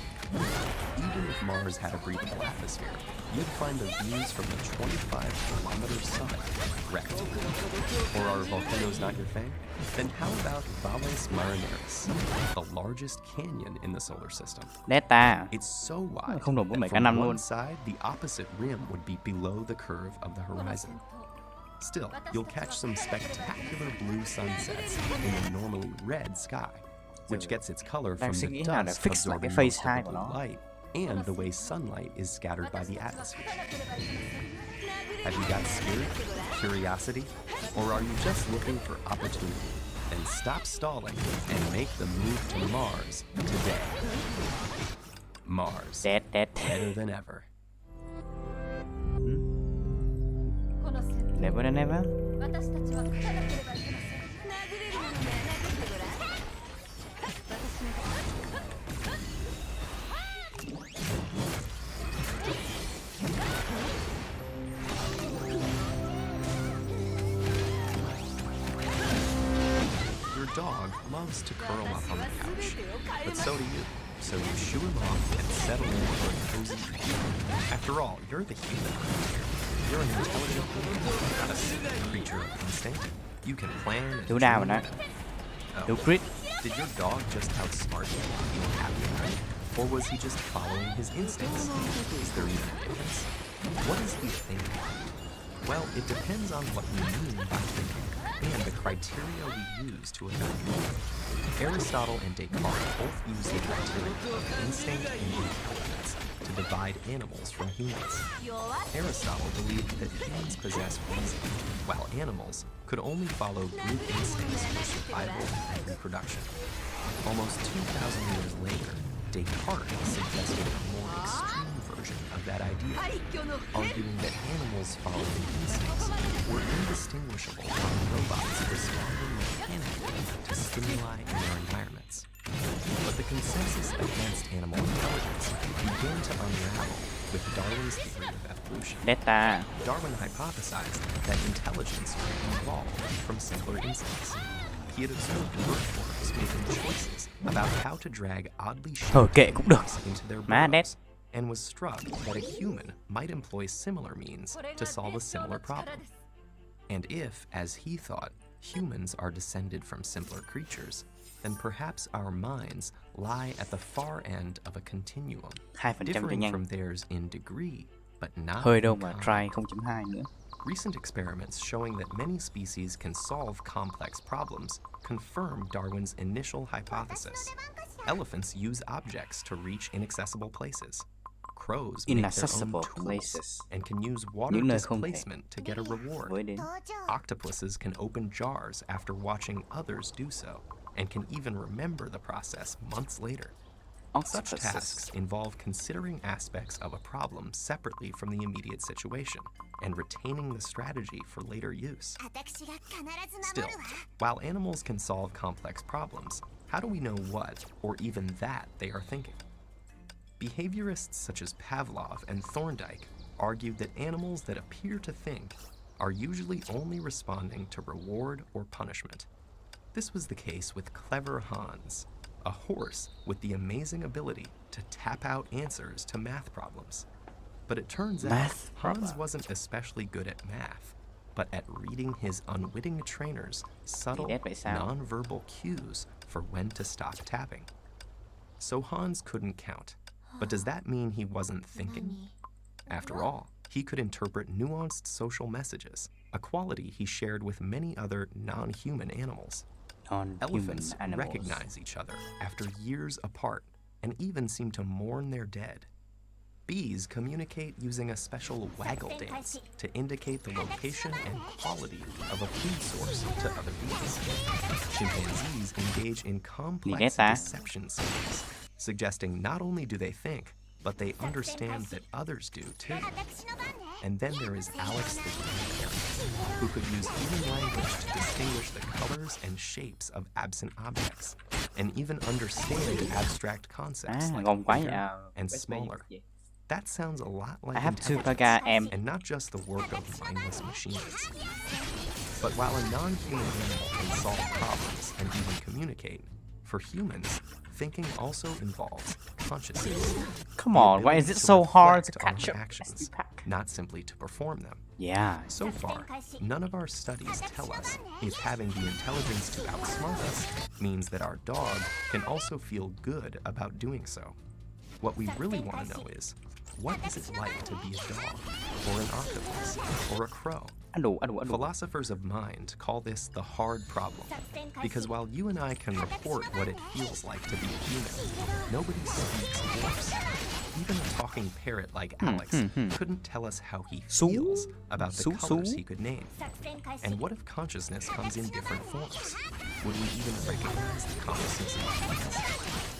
Even if Mars had a breathable atmosphere, you'd find the views from the 25-kilometer summit wrecked. Or are volcanoes not your thing? Then how about Valles Marineris, the largest canyon in the solar system? Data. It's so wide Không đủ 47 that cả from năm one luôn. side, the opposite rim would be below the curve of the horizon. Still, you'll catch some spectacular blue sunsets in the normally red sky, which gets its color from suy the nghĩ nào để dust fix lại absorbing cái face most of 2 the của blue nó. light and the way sunlight is scattered by the atmosphere. Have you got spirit, curiosity, or are you just looking for opportunity? Then stop stalling and make the move to Mars today. Mars, Dead. better than ever. Never and never. 私たちは勝たなければいけません殴れるものなら殴ってごらん Your dog loves to curl up on the couch, but so do you. So you shoo him off and settle in for a cozy evening. After all, you're the human. You're an intelligent being, not a simple creature of instinct. You can plan and Đủ đào mà dream. nó. Oh, Đủ crit. did your dog just outsmart you to feel happy about it? Or was he just following his instincts? Is there even a difference? What is he thinking? Well, it depends on what we mean by thinking and the criteria we use to evaluate it. Aristotle and Descartes both used the criteria of instinct and intelligence to divide animals from humans. Aristotle believed that humans possess reason, while animals could only follow group instincts for survival and reproduction. Almost 2,000 years later, Descartes suggested a more extreme version of that idea, arguing that animals following instincts were indistinguishable from robots responding mechanically to stimuli in their environments. But the consensus against animal intelligence began to unravel with Darwin's theory of evolution. Data. Darwin hypothesized that intelligence could evolve from simpler instincts. He had observed earthworms making choices about how to drag oddly Thôi shaped kệ cũng được. things into their Má đét. burrows, and was struck that a human might employ similar means to solve a similar problem. And if, as he thought, humans are descended from simpler creatures, then perhaps our minds lie at the far end of a continuum, 2% cho differing nhanh. from theirs in degree, but not Hơi in đâu mà kind. try 0.2 nữa. Recent experiments showing that many species can solve complex problems confirm Darwin's initial hypothesis. Elephants use objects to reach inaccessible places. Crows make their own Inaccessible tools places. and can use water Những nơi không thể displacement to get a reward. với đến. Octopuses can open jars after watching others do so, and can even remember the process months later. Such Octopuses. tasks involve considering aspects of a problem separately from the immediate situation and retaining the strategy for later use. Still, while animals can solve complex problems, how do we know what, or even that, they are thinking? Behaviorists such as Pavlov and Thorndike argued that animals that appear to think are usually only responding to reward or punishment. This was the case with clever Hans, a horse with the amazing ability to tap out answers to math problems. But it turns out Math Hans problem. wasn't especially good at math, but at reading his unwitting trainer's subtle, Thì vậy sao? non-verbal cues for when to stop tapping. So Hans couldn't count. But does that mean he wasn't thinking? After all, he could interpret nuanced social messages, a quality he shared with many other non-human animals. Non-human Elephants animals. recognize each other after years apart and even seem to mourn their dead. Bees communicate using a special waggle dance to indicate the location and quality of a food source to other bees. Chimpanzees engage in complex ta? deception schemes, suggesting not only do they think, but they understand that others do too. And then there is Alex the grandparent, who could use human language to distinguish the colors and shapes of absent objects, and even understand abstract concepts like ngon quá bigger nhờ. and Best smaller. Buddy. That sounds a lot like I have to intelligence, baga em. and not just the work of mindless machines. But while a non-human animal can solve problems and even communicate, for humans, thinking also involves consciousness. Come The on, why is ability it to so hard to reflect on catch our up? actions, not simply to perform them. Yeah. So far, none of our studies tell us if having the intelligence to outsmart us means that our dog can also feel good about doing so. What we really want to know is, what is it like to be a dog, or an octopus, or a crow? Ăn đủ, ăn đủ, ăn đủ. Philosophers of mind call this the hard problem, because while you and I can report what it feels like to be a human, nobody speaks horse. Even a talking parrot like Alex couldn't tell us how he feels about the colors he could name. And what if consciousness comes in different forms? Would we even recognize the consciousness of humans?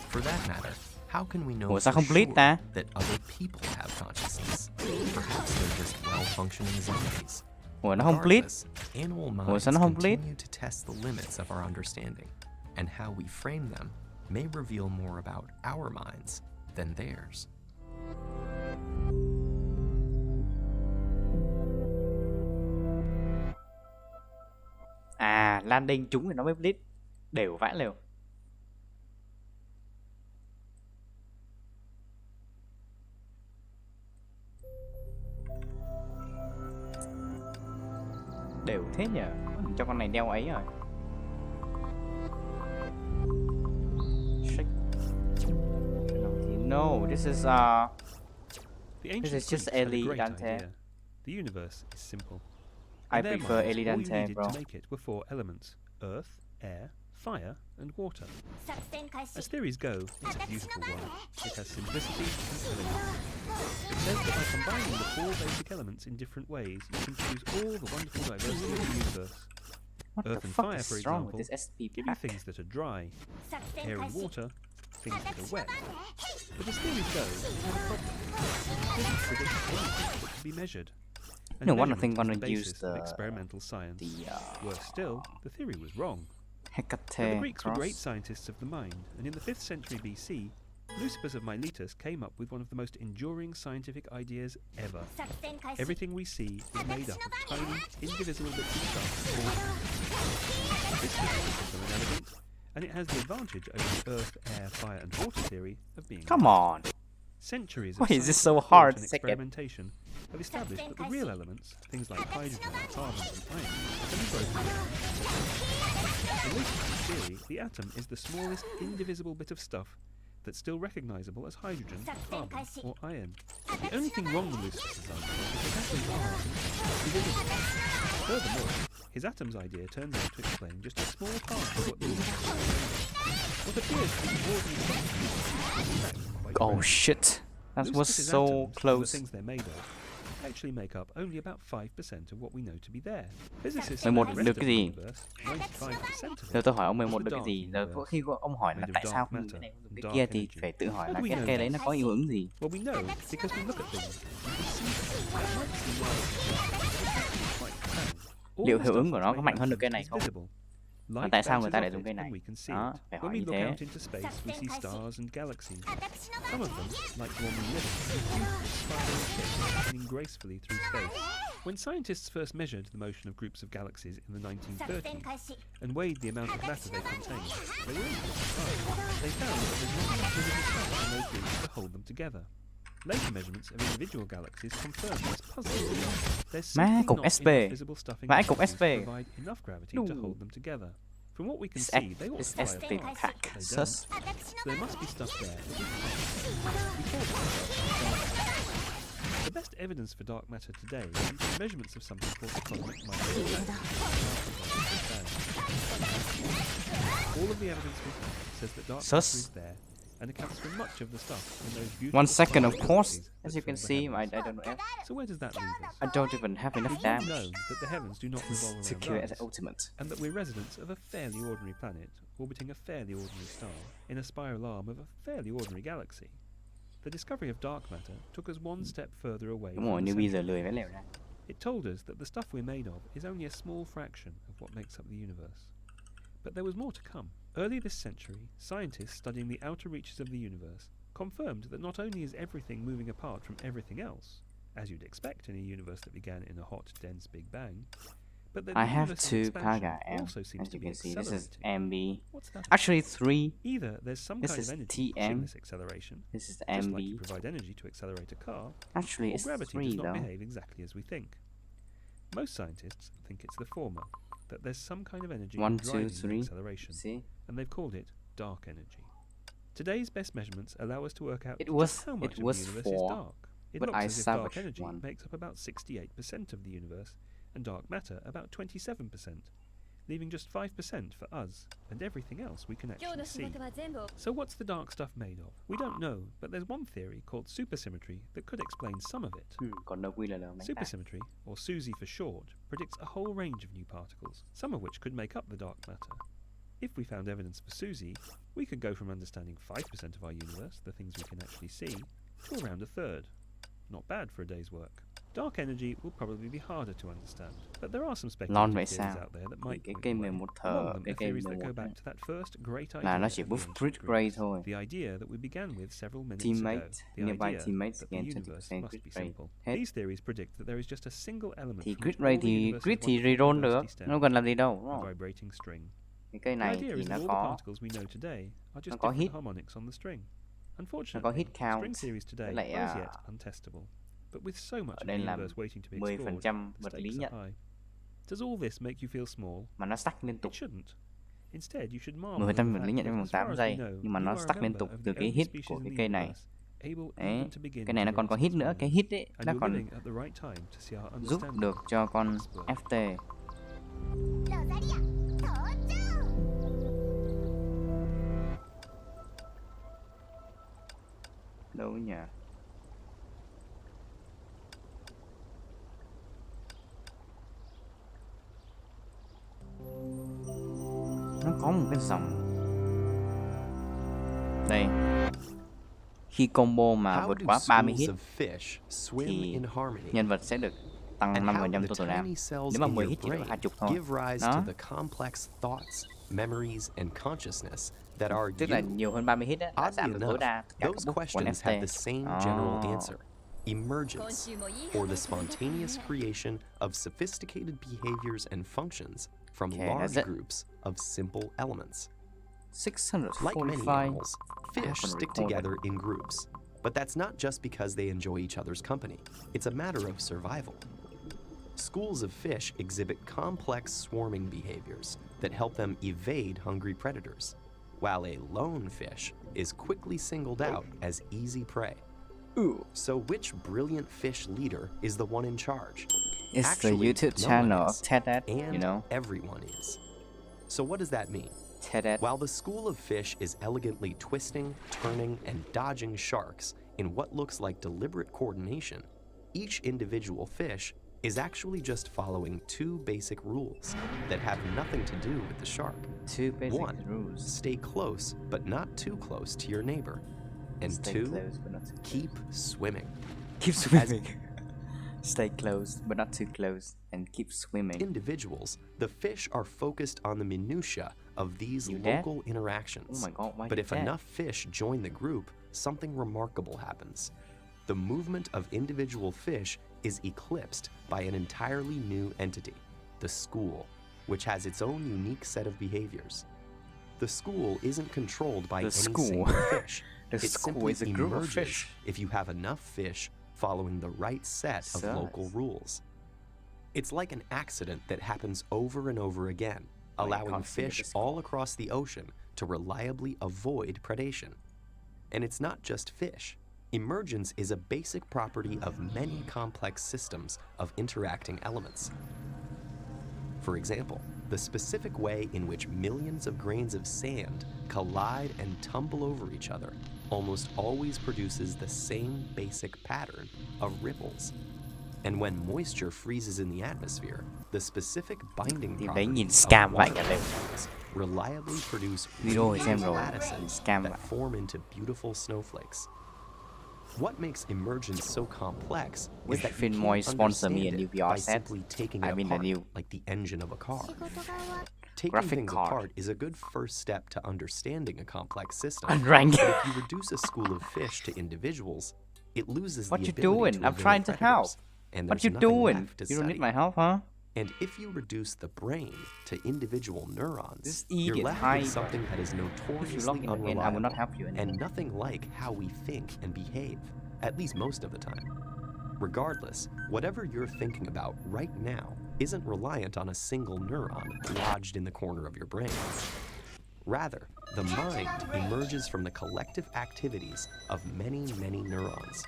For that matter, how can we know Ủa for sao không sure split ta? that other people have consciousness? Perhaps they're just well-functioning zombies. Ủa nó không split. Regardless, animal Ủa minds sao nó không split? continue to test the limits of our understanding, and how we frame them may reveal more about our minds than theirs. À, landing trúng thì nó mới split. Đều vãi lều. Đều thế nhờ. Cho con này đeo ấy rồi. No, this is The ancient is just Greeks had a Eli great Dante. idea. The universe is simple. I In their prefer minds, Eli all you Dante, needed bro. to make it were 4 elements: earth, air, fire, and water. 作戦開始 As theories go, it's a beautiful one. It has simplicity and elegance. It says that by combining the 4 basic elements in different ways, you can choose all the wonderful diversity of the universe. What Earth the and fuck fire, is for wrong example, with this SP give you pack? things that are dry, 作戦 air 開 and 始 water, things that are wet. But as theories go, we have a problem. Physics predicts anything that can be measured. And No wonder measurement thing is gonna the basis use of the experimental science. the Worse still, the theory was wrong. But the Hecate Greeks were great cross. scientists of the mind, and in the 5th century BC, Leucippus of Miletus came up with one of the most enduring scientific ideas ever. 作戦開始 Everything we see is made up of tiny, indivisible bits of stuff called This theory is simple and elegant, and it has the advantage over the earth, air, fire, and water theory of being Come on. Centuries of Why is this so scientific hard thought and to get? experimentation have established that the real elements, things like hydrogen, carbon, and iron, can be broken down. In Leucippus' theory, the atom is the smallest indivisible bit of stuff that's still recognizable as hydrogen, carbon, or iron. The only thing wrong with Leucippus' idea is that atoms are indivisible. Furthermore, his atoms idea turns out to explain just a small part of what the universe is made of. What appears to be ordinary substance is in fact quite Oh rare. shit. That was Leucippus's so atoms, and the close. things they're made of, actually make up only about 5% of what we know to be there. Physicists 11 know the được rest cái of the gì? universe, 95% of Giờ it, tôi hỏi ông is 11 the được cái dark gì? Giờ universe. có khi ông hỏi là Made of tại dark sao không dùng matter, cái này không dùng cái dark kia thì energy. phải tự hỏi How là do we know cái đấy this? nó có hiệu ứng gì? Well, we know because we look at things. We can see them. That might seem like it's actually quite profound. All Liệu the hiệu stuff ứng của that's nó có made mạnh up hơn được of cái things này is không? visible. Mà Light tại sao người bounces ta off lại it dùng cái này? and we can see Đó, it. phải When hỏi we như look thế. out into space, we see stars and galaxies. Some of them, like the one we live in, are beautiful spiraling ships spinning gracefully through space. When scientists first measured the motion of groups of galaxies in the 1930s and weighed the amount of matter they contained, they were really surprised. They found that there's not enough visible stuff in those groups to hold them together. Later measurements of individual galaxies confirmed this puzzling theory. There's Má, simply cục not SP. enough visible stuff in Vãi cục galaxies to SP. provide enough gravity Đù. to hold them together. From what we can This see, they ought this to fly SP apart, pack. but they Sus. don't. So there must be stuff there that we can't. We call it dark matter. The best evidence for dark matter today comes from measurements of something called the cosmic microwave. All of the evidence we have says that dark matter Sus. is there and accounts for much of the stuff in those beautiful 1 second, of spiral course. galaxies As that you can fill the see, heavens. I don't know. So where does that leave us? I don't even have enough We've all damage known that the heavens do not revolve to kill around it as us, ultimate. and that we're residents of a fairly ordinary planet, orbiting a fairly ordinary star, in a spiral arm of a fairly ordinary galaxy. The discovery of dark matter took us one step further away Đúng rồi, from the như bây center. giờ lười phải lèo ra. It told us that the stuff we're made of is only a small fraction of what makes up the universe. But there was more to come. Early this century, scientists studying the outer reaches of the universe confirmed that not only is everything moving apart from everything else, as you'd expect in a universe that began in a hot, dense Big Bang, but that I the have universe's 2 expansion Paga M, also seems as to you be can see. This is accelerating. MB. What's that? Actually 3. Either there's some This kind is of energy pushing TM. this acceleration, This is just like you MB. provide energy to accelerate a car, Actually or it's gravity 3 does not though. behave exactly as we think. Most scientists think it's the former, that there's some kind of energy 1, 2, driving the 3. acceleration, See? and they've called it dark energy. Today's best measurements allow us to work out It just was- how much it of was the universe 4, is dark. It but looks I as if dark salvaged energy one. makes up about 68% of the universe, and dark matter about 27%, leaving just 5% for us and everything else we can 今日 actually の仕 see. 事は全部 So what's the dark stuff made of? We don't know, but there's one theory called supersymmetry that could explain some of it. Còn đâu quy là mấy ta. Supersymmetry, or SUSY for short, predicts a whole range of new particles, some of which could make up the dark matter. If we found evidence for SUSY, we could go from understanding 5% of our universe, the things we can actually see, to around a third. Not bad for a day's work. Dark energy will probably be harder to understand, but there are some Lon vậy speculative theories sao? out there that might Cái point game the way. 11 Among thờ, them cái are game theories that go 11 back to that first great idea là nó of chỉ the boost ancient grid rate Greeks. thôi. The idea that we began with several minutes ago. Teammate, The nearby idea teammates that the gain universe 20% must grid be rate. simple. Hết. These theories predict that there is just a single element Thì from grid which all rate the thì universe's grid thì wonderful reroll được, diversity stems, nó cần làm gì đâu, đúng a không? vibrating string. Cái cây The này idea thì is nó that all the có particles we know today are just có different hit. harmonics on the string. Nó có Unfortunately, hit count string theories today với lại are as yet untestable. But with so much ở of the đây là universe waiting to be 10% explored, the vật lý stakes nhận. are high. Does all this make you feel small? mà nó stuck liên tục. It shouldn't. Instead, you should marvel 10 at the mình fact lý nhận trong that, vòng as far 8 as giây we know, nhưng mà you nó are a stuck liên member tục of từ the cái only hit species của in cái the cây này. universe able Đấy, even to begin cái này nó to còn có hit grasp nữa, its cái meaning. hit ấy And nó you're còn living at the right time to see our giúp understanding được cho con of this word. FT. ロザリア登場 Đâu nhỉ? Nó có một cái dòng đây, khi combo mà How vượt do quá 30 schools hit of fish swim thì in harmony? nhân vật sẽ được tăng And how 5% do the total damage. tiny cells Nếu mà in 10 your hit chỉ được brain 20 thôi. give rise to Đó, the complex thoughts, memories, and consciousness that are tức là you? nhiều hơn 30 hit á, đã Oddly giảm được tối enough, đa tất cả those các book của questions have FT. the same general Oh. answer: emergence, 今週もいい or the 話が出たね spontaneous creation of sophisticated behaviors and functions from Okay, large that's it. groups of simple elements. Like many 645. animals, fish haven't stick recorded. together in groups. But that's not just because they enjoy each other's company. It's a matter of survival. Schools of fish exhibit complex swarming behaviors that help them evade hungry predators, while a lone fish is quickly singled out as easy prey. Ooh. So which brilliant fish leader is the one in charge? It's Actually, the YouTube no channel one of is, Ted, and you know. everyone is. So what does that mean? Ted. While the school of fish is elegantly twisting, turning, and dodging sharks in what looks like deliberate coordination, each individual fish is actually just following two basic rules that have nothing to do with the shark. Two basic One, rules. stay close but not too close to your neighbor. And Stay two, close but not too close. keep swimming. Keep swimming. Stay close but not too close and keep swimming. Individuals, the fish are focused on the minutiae of these You dead? local interactions. Oh my god, why But you if dead? enough fish join the group, something remarkable happens. The movement of individual fish is eclipsed by an entirely new entity, the school, which has its own unique set of behaviors. The school isn't controlled by The any school. single fish. The It school simply is a group of emerges fish. if you have enough fish following the right set of Sus. local rules. It's like an accident that happens over and over again, allowing can't see fish the school. all across the ocean to reliably avoid predation. And it's not just fish. Emergence is a basic property of many complex systems of interacting elements. For example, the specific way in which millions of grains of sand collide and tumble over each other almost always produces the same basic pattern of ripples. And when moisture freezes in the atmosphere, the specific binding Thì đấy nhìn properties scam of vậy water cả lên. molecules reliably produce Video thì xem weaving rồi, lattices scam vậy. that form into beautiful snowflakes. What makes emergence so complex Wish is that you Finn can't Moy sponsor me a understand new it VR by set. simply taking I it mean the apart new like the engine of a car. 仕事が終わっ Taking graphic things card. apart is a good first step to understanding a complex system. Unranked. But if you reduce a school of fish to individuals, it loses What the you ability doing? to I'm evade trying to help. predators, and What there's you nothing doing? left to You don't need study. my help, huh? And if you reduce the brain to individual neurons, This you're idiot left hide. with something that is If you notoriously log in again, I will unreliable not help you anymore. and nothing like how we think and behave, at least most of the time. Regardless, whatever you're thinking about right now isn't reliant on a single neuron lodged in the corner of your brain. Rather, the mind emerges from the collective activities of many, many neurons.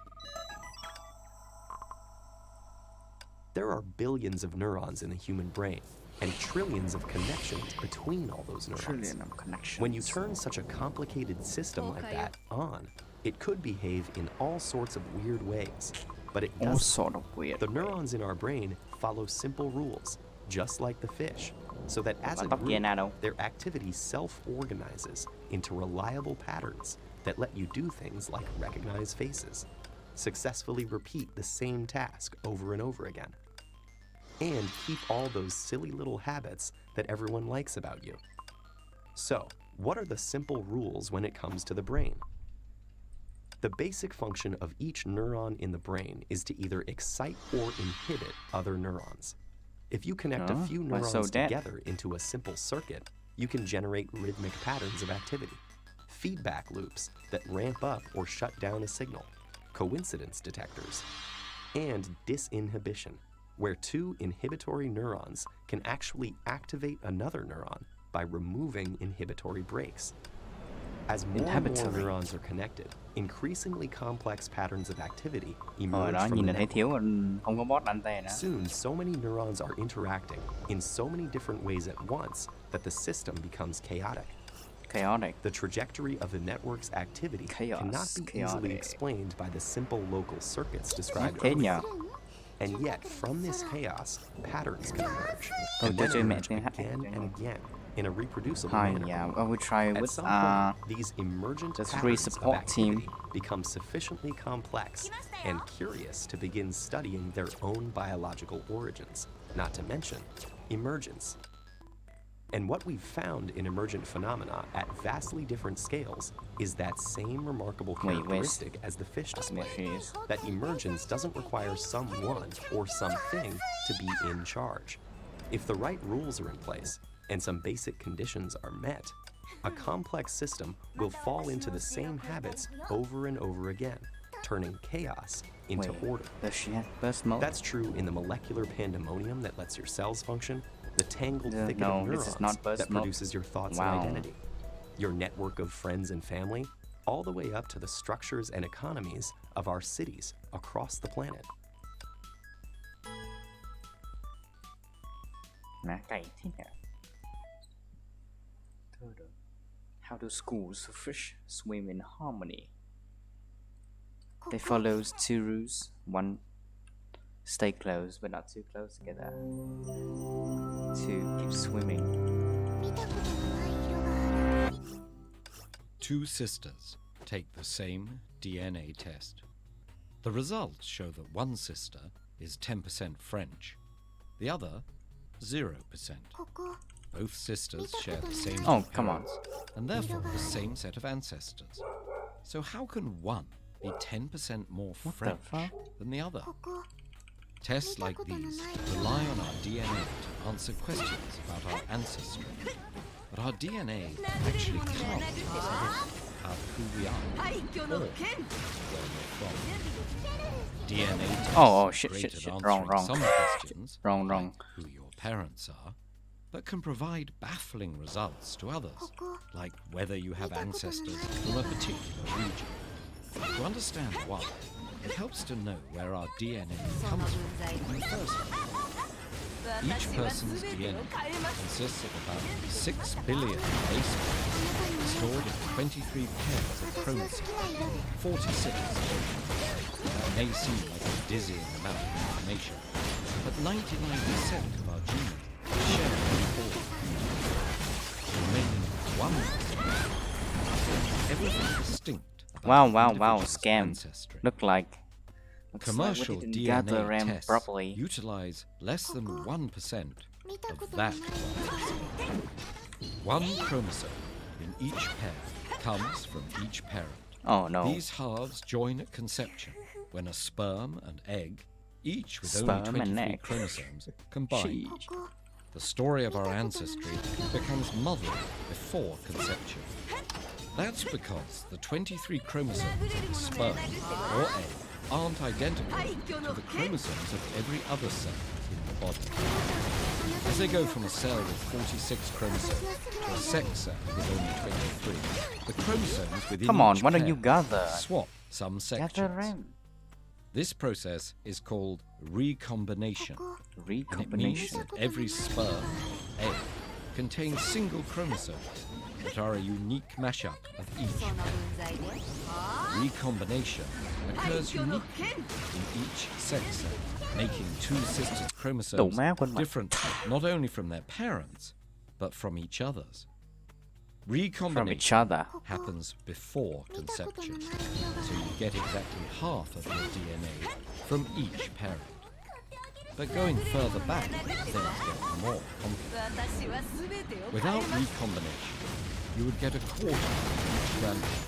There are billions of neurons in the human brain and trillions of connections between all those neurons. Trillion of connections. When you turn such a complicated system like that on, it could behave in all sorts of weird ways, but it all doesn't. sort of weird. The neurons in our brain follow simple rules, just like the fish, so that as a Bắt tóc kia group, nào đâu. their activity self-organizes into reliable patterns that let you do things like recognize faces, successfully repeat the same task over and over again, and keep all those silly little habits that everyone likes about you. So, what are the simple rules when it comes to the brain? The basic function of each neuron in the brain is to either excite or inhibit other neurons. If you connect a few why neurons so dead? together into a simple circuit, you can generate rhythmic patterns of activity, feedback loops that ramp up or shut down a signal, coincidence detectors, and disinhibition, where two inhibitory neurons can actually activate another neuron by removing inhibitory breaks. As more and more Inhibitory. neurons are connected, increasingly complex patterns of activity Hồi emerge đó from nhìn the là thấy network. thiếu không có boss anti nữa. Soon, so many neurons are interacting in so many different ways at once that the system becomes chaotic. Chaotic. The trajectory of the network's activity Chaos, cannot be easily chaotic. explained by the simple local circuits described Thế earlier. nhờ. And yet, from this chaos, patterns can emerge, Tôi and chơi then chơi mẹ emerge tiếng hát again and again in a reproducible Hi, manner. yeah, I will try At with some point, these emergent the three patterns of support team. activity become sufficiently complex and curious to begin studying their own biological origins, not to mention emergence. And what we've found in emergent phenomena at vastly different scales is that same remarkable Wait, where's- characteristic as the fish display, She's that emergence doesn't require someone or something to be in charge. If the right rules are in place and some basic conditions are met, a complex system will fall into the same habits over and over again, turning chaos into Wait, order. does she have burst mode? That's true in the molecular pandemonium that lets your cells function, the tangled thicket no, of this neurons is not burst that mode. produces your thoughts Wow. and identity, your network of friends and family, all the way up to the structures and economies of our cities across the planet. Má cày thế nhỉ? How do schools of fish swim in harmony? They follow two rules. One, stay close but not too close together. Two, keep swimming. Two sisters take the same DNA test. The results show that one sister is 10% French, the other 0%. Both sisters share the same Oh, two come on. parents, and therefore the same set of ancestors. So how can one be 10% more the French fuck? than the other? Tests like these rely on our DNA to answer questions about our ancestry. But our DNA actually can't tell us about who we are or where we're from. DNA tests Oh, are shit, great shit, at shit. answering Wrong. some questions, Wrong. like who your parents are, but can provide baffling results to others, like whether you have ancestors from a particular region. To understand why, it helps to know where our DNA comes from in the first place. Each person's DNA consists of about 6 billion base pairs stored in 23 pairs of chromosomes, 46 That may seem like a dizzying amount of information, but 99% of our genes are shared in all. The remaining 1% everything distinct about Wow, an wow, individual's scam. ancestry. Look like Commercial we didn't gather DNA them tests properly. utilize less than 1% of that 1%. One chromosome in each pair comes from each parent. Oh no. These halves join at conception when a sperm and egg, each with Sperm only and 23 egg. chromosomes, combine. Sheesh. The story of our ancestry becomes muddled before conception. That's because the 23 chromosomes in a sperm or egg aren't identical to the chromosomes of every other cell in the body. As they go from a cell with 46 chromosomes to a sex cell with only 23, the chromosomes within Come on, each why don't pair you gather? swap some Gather sections. them. This process is called recombination, and it means Recombination. that every sperm, egg, contains single chromosomes that are a unique mashup of each pair. Recombination occurs uniquely in each sex cell, making two sisters' chromosomes má quên mặt. different not only from their parents, but from each other's. Recombination From each other. happens before conception, so you get exactly half of your DNA from each parent. But going further back, things get more complicated. Without recombination, you would get a quarter from each grandparent,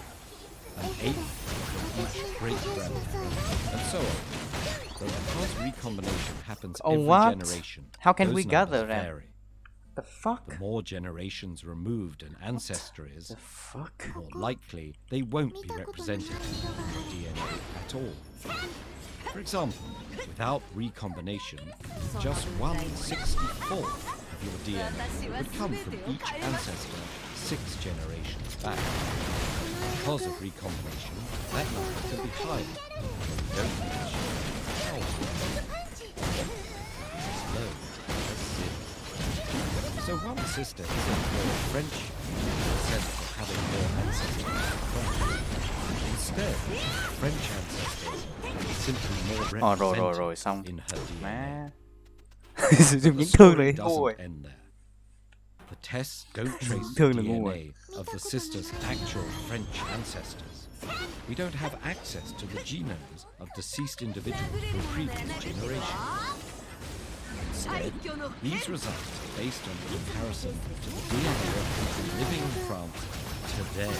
an eighth from each great-grandparent, and so on. But because recombination happens Oh, every what? generation, How can those we numbers gather them? vary. The fuck? The more generations removed an ancestor is, The fuck? the more likely they won't be represented in your DNA at all. For example, without recombination, just 1/64 of your DNA would come from each ancestor 6 generations back. Because of recombination, that number could be higher. We don't really show how low as 0. So one sister isn't more French in the sense of having more ancestors than French. Instead, French ancestors are simply more rồi xong. represented in her DNA. Má. The Dùng những thương story này ngu rồi. doesn't end there. The tests don't trace the Thương là ngu rồi. DNA of the sister's actual French ancestors. We don't have access to the genomes of deceased individuals from previous generations. Instead, these results are based on the comparison to the DNA of people living in France today.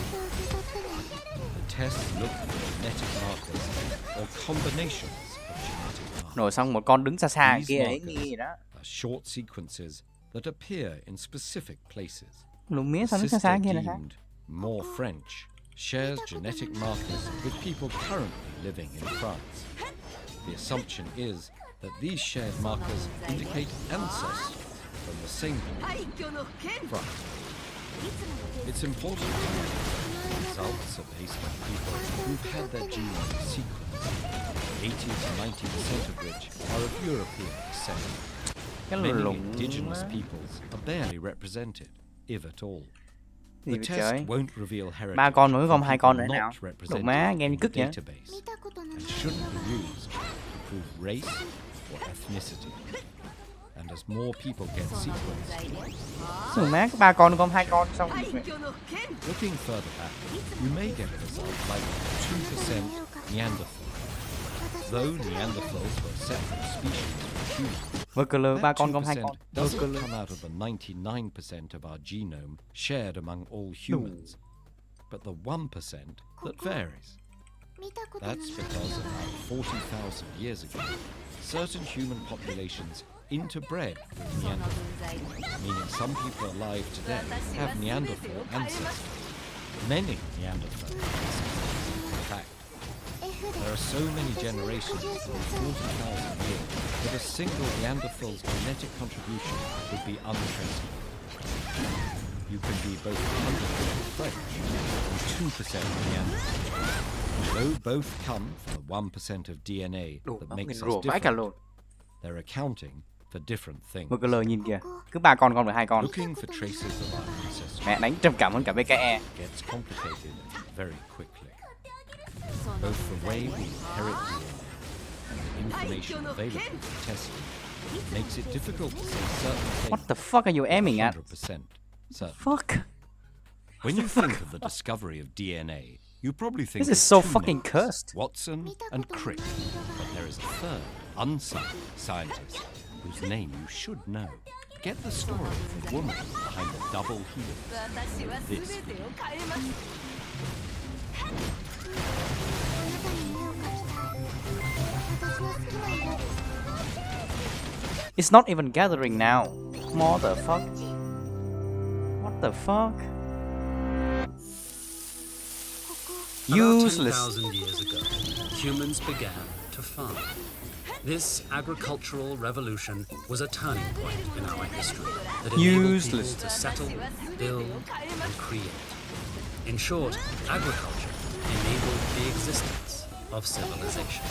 The tests look for genetic markers or combinations of genetic markers. Rồi xong một con đứng xa xa These kia ấy markers nghi gì đó. are short sequences that appear in specific places. Lùm mía The sao đứng xa sister xa kia là sao? deemed more French shares genetic markers with people currently living in France. The assumption is that these shared markers indicate ancestors from the same France. It's important to note that the results are based on people who've had their genomes sequenced, 80 to 90% of which are of European descent. Cái Many lùm indigenous má. peoples are barely represented, if at all. Gì The vậy test trời? won't reveal heritage 3 con mà mới from gom 2 con nữa people nào. not Lục represented má, in game như the cứt vậy. database and shouldn't be used to prove race or ethnicity. And as more people get sequenced, Lùm má, có 3 con gom 2 con xong. looking further back, you may get a result like 2% Neanderthal. Though Neanderthals were separate species from humans, Worker 3 that con gom 2 2% con. doesn't Worker come out of the 99% of our genome shared among all humans, but the 1% that varies. That's because about 40,000 years ago, certain human populations interbred with Neanderthals, meaning some people alive today have Neanderthal ancestors. Many Neanderthal ancestors, in fact. There are so many generations in 40,000 years that a single Neanderthal's genetic contribution would be untraceable. You can be both 100% French and 2% Neanderthal. Though both come from the 1% of DNA that makes us vãi cả different, lồn. they're accounting for different things. Worker nhìn kìa. Cứ 3 con gom được 2 con. Looking for traces of our ancestry Mẹ đánh trầm cảm hơn cả BKE. gets complicated very quickly. Both the way we inherit DNA and the information available for testing makes it difficult to say certain things. What the fuck are you aiming at? 100% certain. Fuck. When you think of the discovery of DNA, you probably think This is of so 2 fucking names, cursed. Watson and Crick. But there is a third, unsung scientist whose name you should know. Get the story of the woman behind the double helix. This It's not even gathering now. Motherfuck. What the fuck? Useless. About 10,000 years ago, humans began to farm. This agricultural revolution was a turning point in our history that enabled Useless. people to settle, build, and create. In short, agriculture enabled the existence of civilization.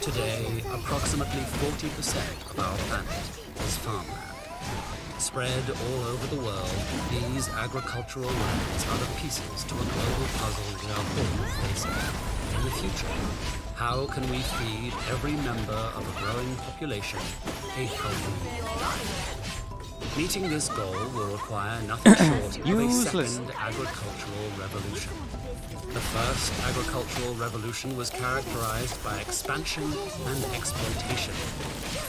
Today, approximately 40% of our planet is farmland. Spread all over the world, these agricultural lands are the pieces to a global puzzle we are all facing. In the future, how can we feed every member of a growing population a healthy life? Meeting this goal will require nothing short of a Useless. second agricultural revolution. The first agricultural revolution was characterized by expansion and exploitation,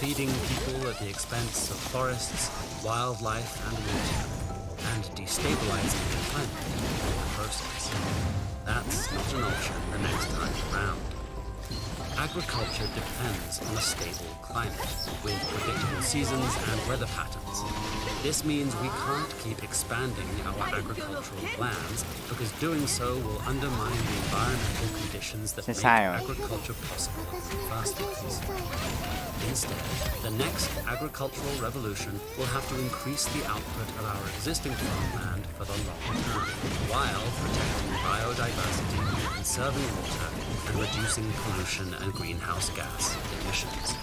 feeding people at the expense of forests, wildlife, and water, and destabilizing the climate in the process. That's not an option the next time around. Agriculture depends on a stable climate with predictable seasons and weather patterns. This means we can't keep expanding our agricultural lands because doing so will undermine the environmental conditions that make agriculture possible in the first place. Instead, the next agricultural revolution will have to increase the output of our existing farmland for the long term, while protecting biodiversity, conserving water, and reducing pollution and greenhouse gas emissions.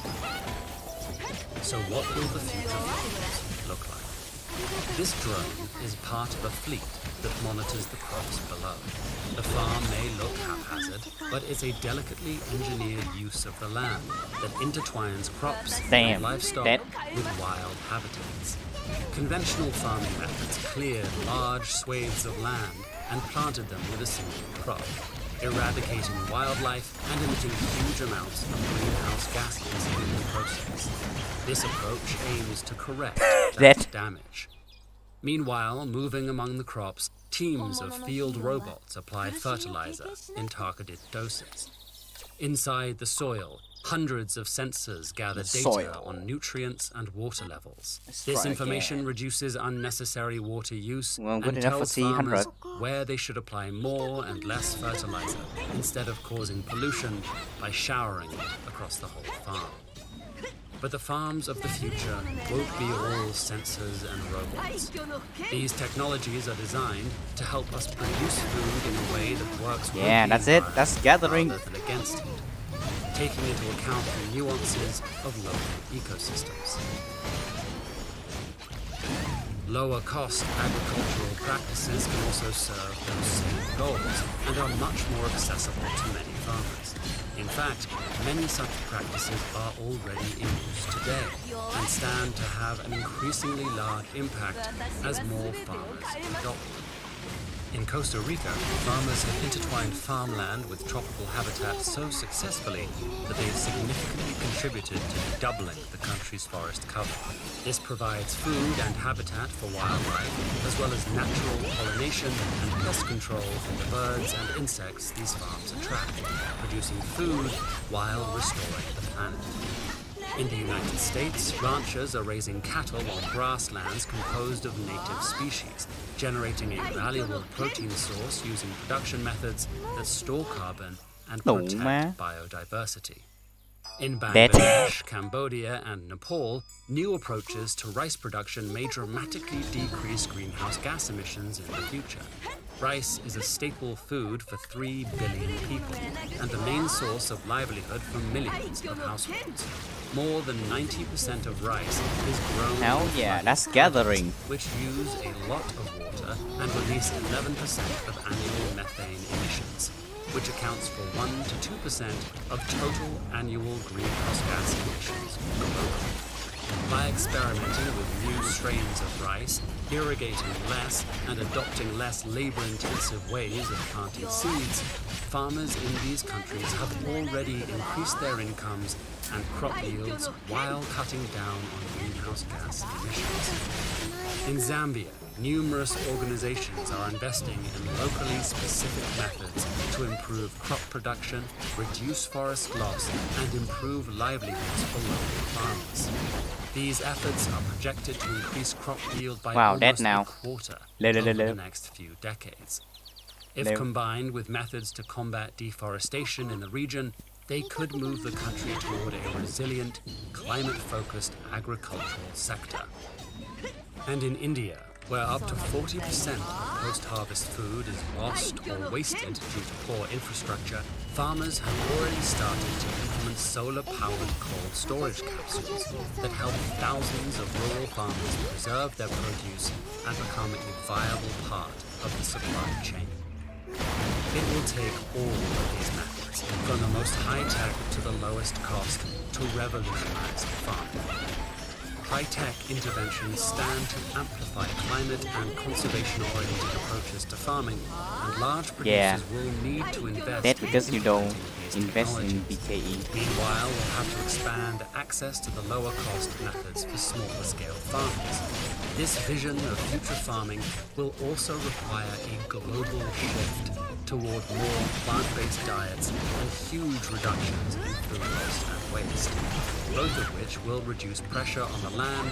So what will the future farms look like? This drone is part of a fleet that monitors the crops below. The farm may look haphazard, but it's a delicately engineered use of the land that intertwines crops and livestock with wild habitats. Conventional farming methods cleared large swathes of land and planted them with a single crop, eradicating wildlife and emitting huge amounts of greenhouse gases in the process. This approach aims to correct that damage. Meanwhile, moving among the crops, teams of field robots apply fertilizer in targeted doses. Inside the soil, hundreds of sensors gather data on nutrients and water levels. This information reduces unnecessary water use and tells farmers where they should apply more and less fertilizer instead of causing pollution by showering it across the whole farm. But the farms of the future won't be all sensors and robots. These technologies are designed to help us produce food in a way that works with that's gathering rather than against it, taking into account the nuances of local ecosystems. Lower-cost agricultural practices can also serve those same goals and are much more accessible to many farmers. In fact, many such practices are already in use today and stand to have an increasingly large impact as more farmers adopt them. In Costa Rica, farmers have intertwined farmland with tropical habitat so successfully that they've significantly contributed to doubling the country's forest cover. This provides food and habitat for wildlife, as well as natural pollination and pest control for the birds and insects these farms attract, producing food while restoring the planet. In the United States, ranchers are raising cattle on grasslands composed of native species, generating a valuable protein source using production methods that store carbon and protect biodiversity. In Bangladesh, Cambodia, and Nepal, new approaches to rice production may dramatically decrease greenhouse gas emissions in the future. Rice is a staple food for 3 billion people and the main source of livelihood for millions of households. More than 90% of rice is grown that's gathering, which use a lot of water and release 11% of annual methane emissions, which accounts for 1 to 2% of total annual greenhouse gas emissions globally. By experimenting with new strains of rice, irrigating less, and adopting less labor-intensive ways of planting seeds, farmers in these countries have already increased their incomes and crop yields while cutting down on greenhouse gas emissions. In Zambia, numerous organizations are investing in locally specific methods to improve crop production, reduce forest loss, and improve livelihoods for local farmers. These efforts are projected to increase crop yield by almost a quarter over the next few decades. If combined with methods to combat deforestation in the region, they could move the country toward a resilient, climate-focused agricultural sector. And in India, where up to 40% of post-harvest food is lost or wasted due to poor infrastructure, farmers have already started to implement solar-powered cold storage capsules that help thousands of rural farmers preserve their produce and become a viable part of the supply chain. It will take all of these methods, from the most high-tech to the lowest cost, to revolutionize farming. High-tech interventions stand to amplify climate and conservation-oriented approaches to farming, and large producers will need to invest that's because you don't invest in technologies. BKE. Meanwhile, we'll have to expand access to the lower-cost methods for smaller-scale farmers. This vision of future farming will also require a global shift toward more plant-based diets and huge reductions in food loss and waste, both of which will reduce pressure on the land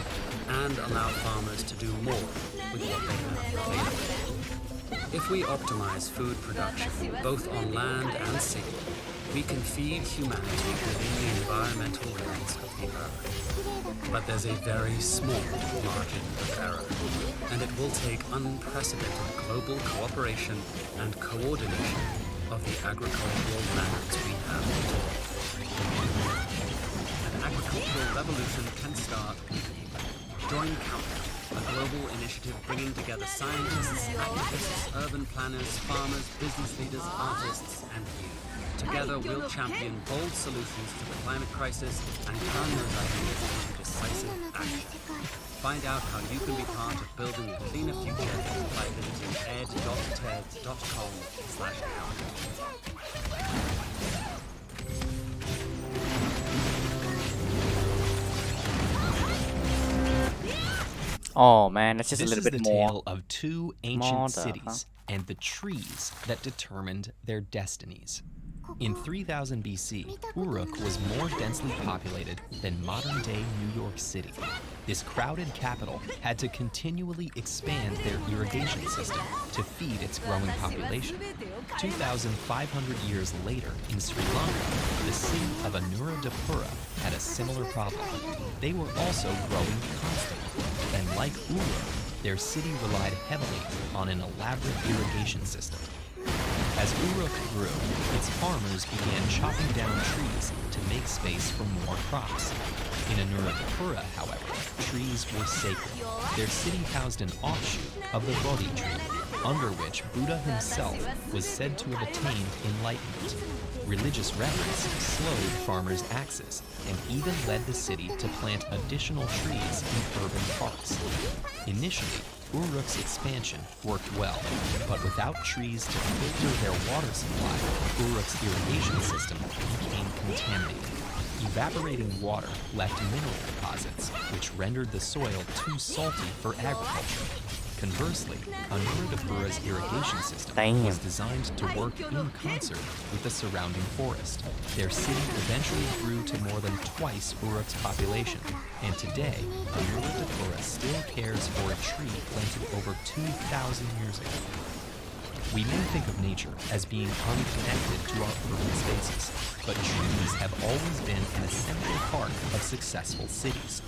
and allow farmers to do more with what they have available. If we optimize food production, both on land and sea, we can feed humanity within the environmental limits of the Earth. But there's a very small margin of error, and it will take unprecedented global cooperation and coordination of the agricultural lands we have today. An agricultural revolution can start. Join Countdown, a global initiative bringing together scientists, activists, urban planners, farmers, business leaders, artists, and you. Together, we'll champion bold solutions to the climate crisis and turn those ideas into decisive action. Find out how you can be part of building a cleaner future by visiting ed.ted.com/countdown. Oh man, that's just This a little is bit the more. tale of two ancient Modern, cities and the trees that determined their destinies. In 3000 BC, Uruk was more densely populated than modern-day New York City. This crowded capital had to continually expand their irrigation system to feed its growing population. 2,500 years later, in Sri Lanka, the city of Anuradhapura had a similar problem. They were also growing constantly, and like Uruk, their city relied heavily on an elaborate irrigation system. As Uruk grew, its farmers began chopping down trees to make space for more crops. In Anuradhapura, however, trees were sacred. Their city housed an offshoot of the Bodhi tree, under which Buddha himself was said to have attained enlightenment. Religious reverence slowed farmers' axes and even led the city to plant additional trees in urban parks. Initially, Uruk's expansion worked well, but without trees to filter their water supply, Uruk's irrigation system became contaminated. Evaporating water left mineral deposits, which rendered the soil too salty for agriculture. Conversely, Anuradhapura's irrigation system was designed to work in concert with the surrounding forest. Their city eventually grew to more than twice Uruk's population, and today, Anuradhapura still cares for a tree planted over 2,000 years ago. We may think of nature as being unconnected to our urban spaces, but trees have always been an essential part of successful cities.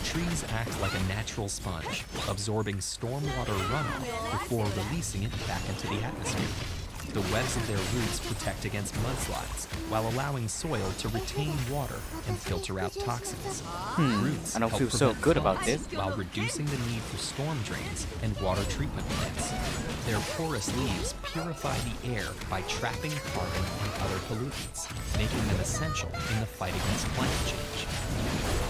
Trees act like a natural sponge, absorbing stormwater runoff before releasing it back into the atmosphere. The webs of their roots protect against mudslides, while allowing soil to retain water and filter out toxins. Roots I don't help feel so prevent good about floods this. while reducing the need for storm drains and water treatment plants. Their porous leaves purify the air by trapping carbon and other pollutants, making them essential in the fight against climate change.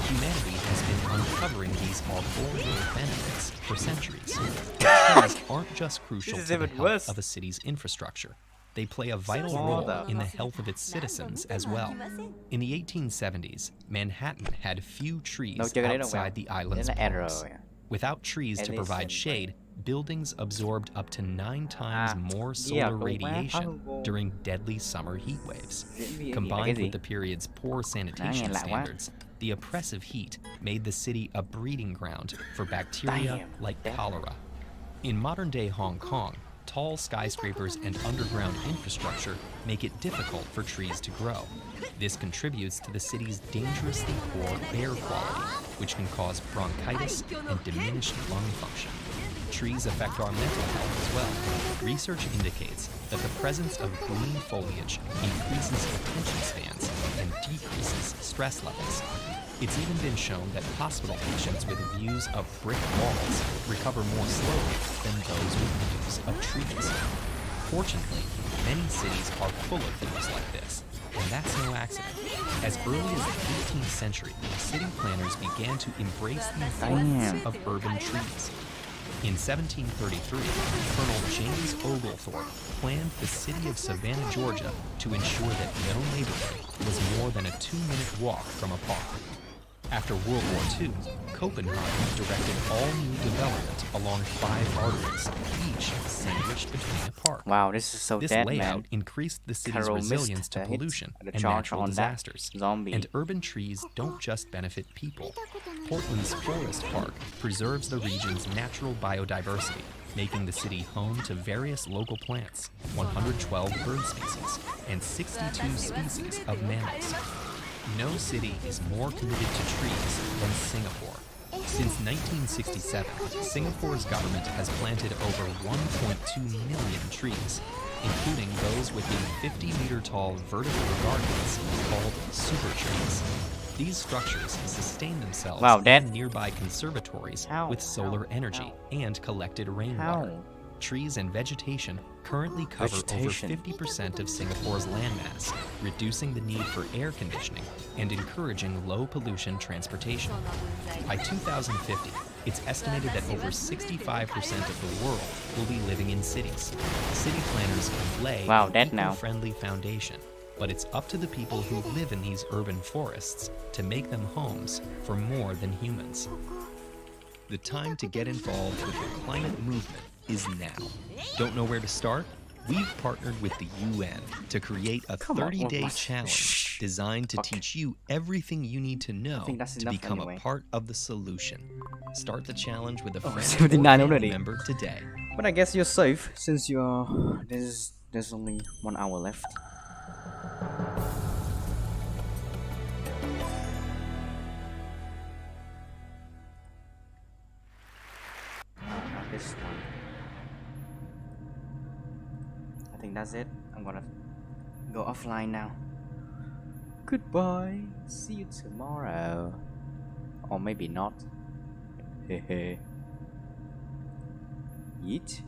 Humanity has been uncovering these arboreal benefits for centuries. Trees aren't just crucial This is to the even health worse. of a city's infrastructure. They play a vital role in the health of its citizens as well. In the 1870s, Manhattan had few trees outside the island's parks. Without trees to provide shade, buildings absorbed up to 9 times more solar radiation during deadly summer heat waves. Combined with the period's poor sanitation standards, the oppressive heat made the city a breeding ground for bacteria like cholera. In modern-day Hong Kong, tall skyscrapers and underground infrastructure make it difficult for trees to grow. This contributes to the city's dangerously poor air quality, which can cause bronchitis and diminished lung function. Trees affect our mental health as well. Research indicates that the presence of green foliage increases attention spans and decreases stress levels. It's even been shown that hospital patients with views of brick walls recover more slowly than those with views of trees. Fortunately, many cities are full of views like this, and that's no accident. As early as the 18th century, city planners began to embrace the importance of urban trees. In 1733, Colonel James Oglethorpe planned the city of Savannah, Georgia, to ensure that no neighborhood was more than a 2-minute walk from a park. After World War II, Copenhagen directed all new development along 5 arteries, each sandwiched between a park. Wow, this is so This dead, layout man. increased the city's Carol resilience missed to the hit, pollution the and charge natural on that disasters. zombie. And urban trees don't just benefit people. Portland's Forest Park preserves the region's natural biodiversity, making the city home to various local plants, 112 bird species, and 62 species of mammals. No city is more committed to trees than Singapore. Since 1967, Singapore's government has planted over 1.2 million trees, including those within 50-meter-tall vertical gardens called super trees. These structures sustain themselves in nearby conservatories with solar energy and collected rainwater. Trees and vegetation currently cover over 50% of Singapore's landmass, reducing the need for air conditioning and encouraging low-pollution transportation. By 2050, it's estimated that over 65% of the world will be living in cities. City planners can lay an eco-friendly foundation, but it's up to the people who live in these urban forests to make them homes for more than humans. The time to get involved with the climate movement is now. Don't know where to start? We've partnered with the UN to create a 30-day challenge designed to teach you everything you need to know to become a part of the solution. Start the challenge with a friend or family member today. But I guess you're safe since you're there's only 1 hour left. This one. I think that's it. I'm gonna go offline now. Goodbye. See you tomorrow. Or maybe not. Hehe. Yeet.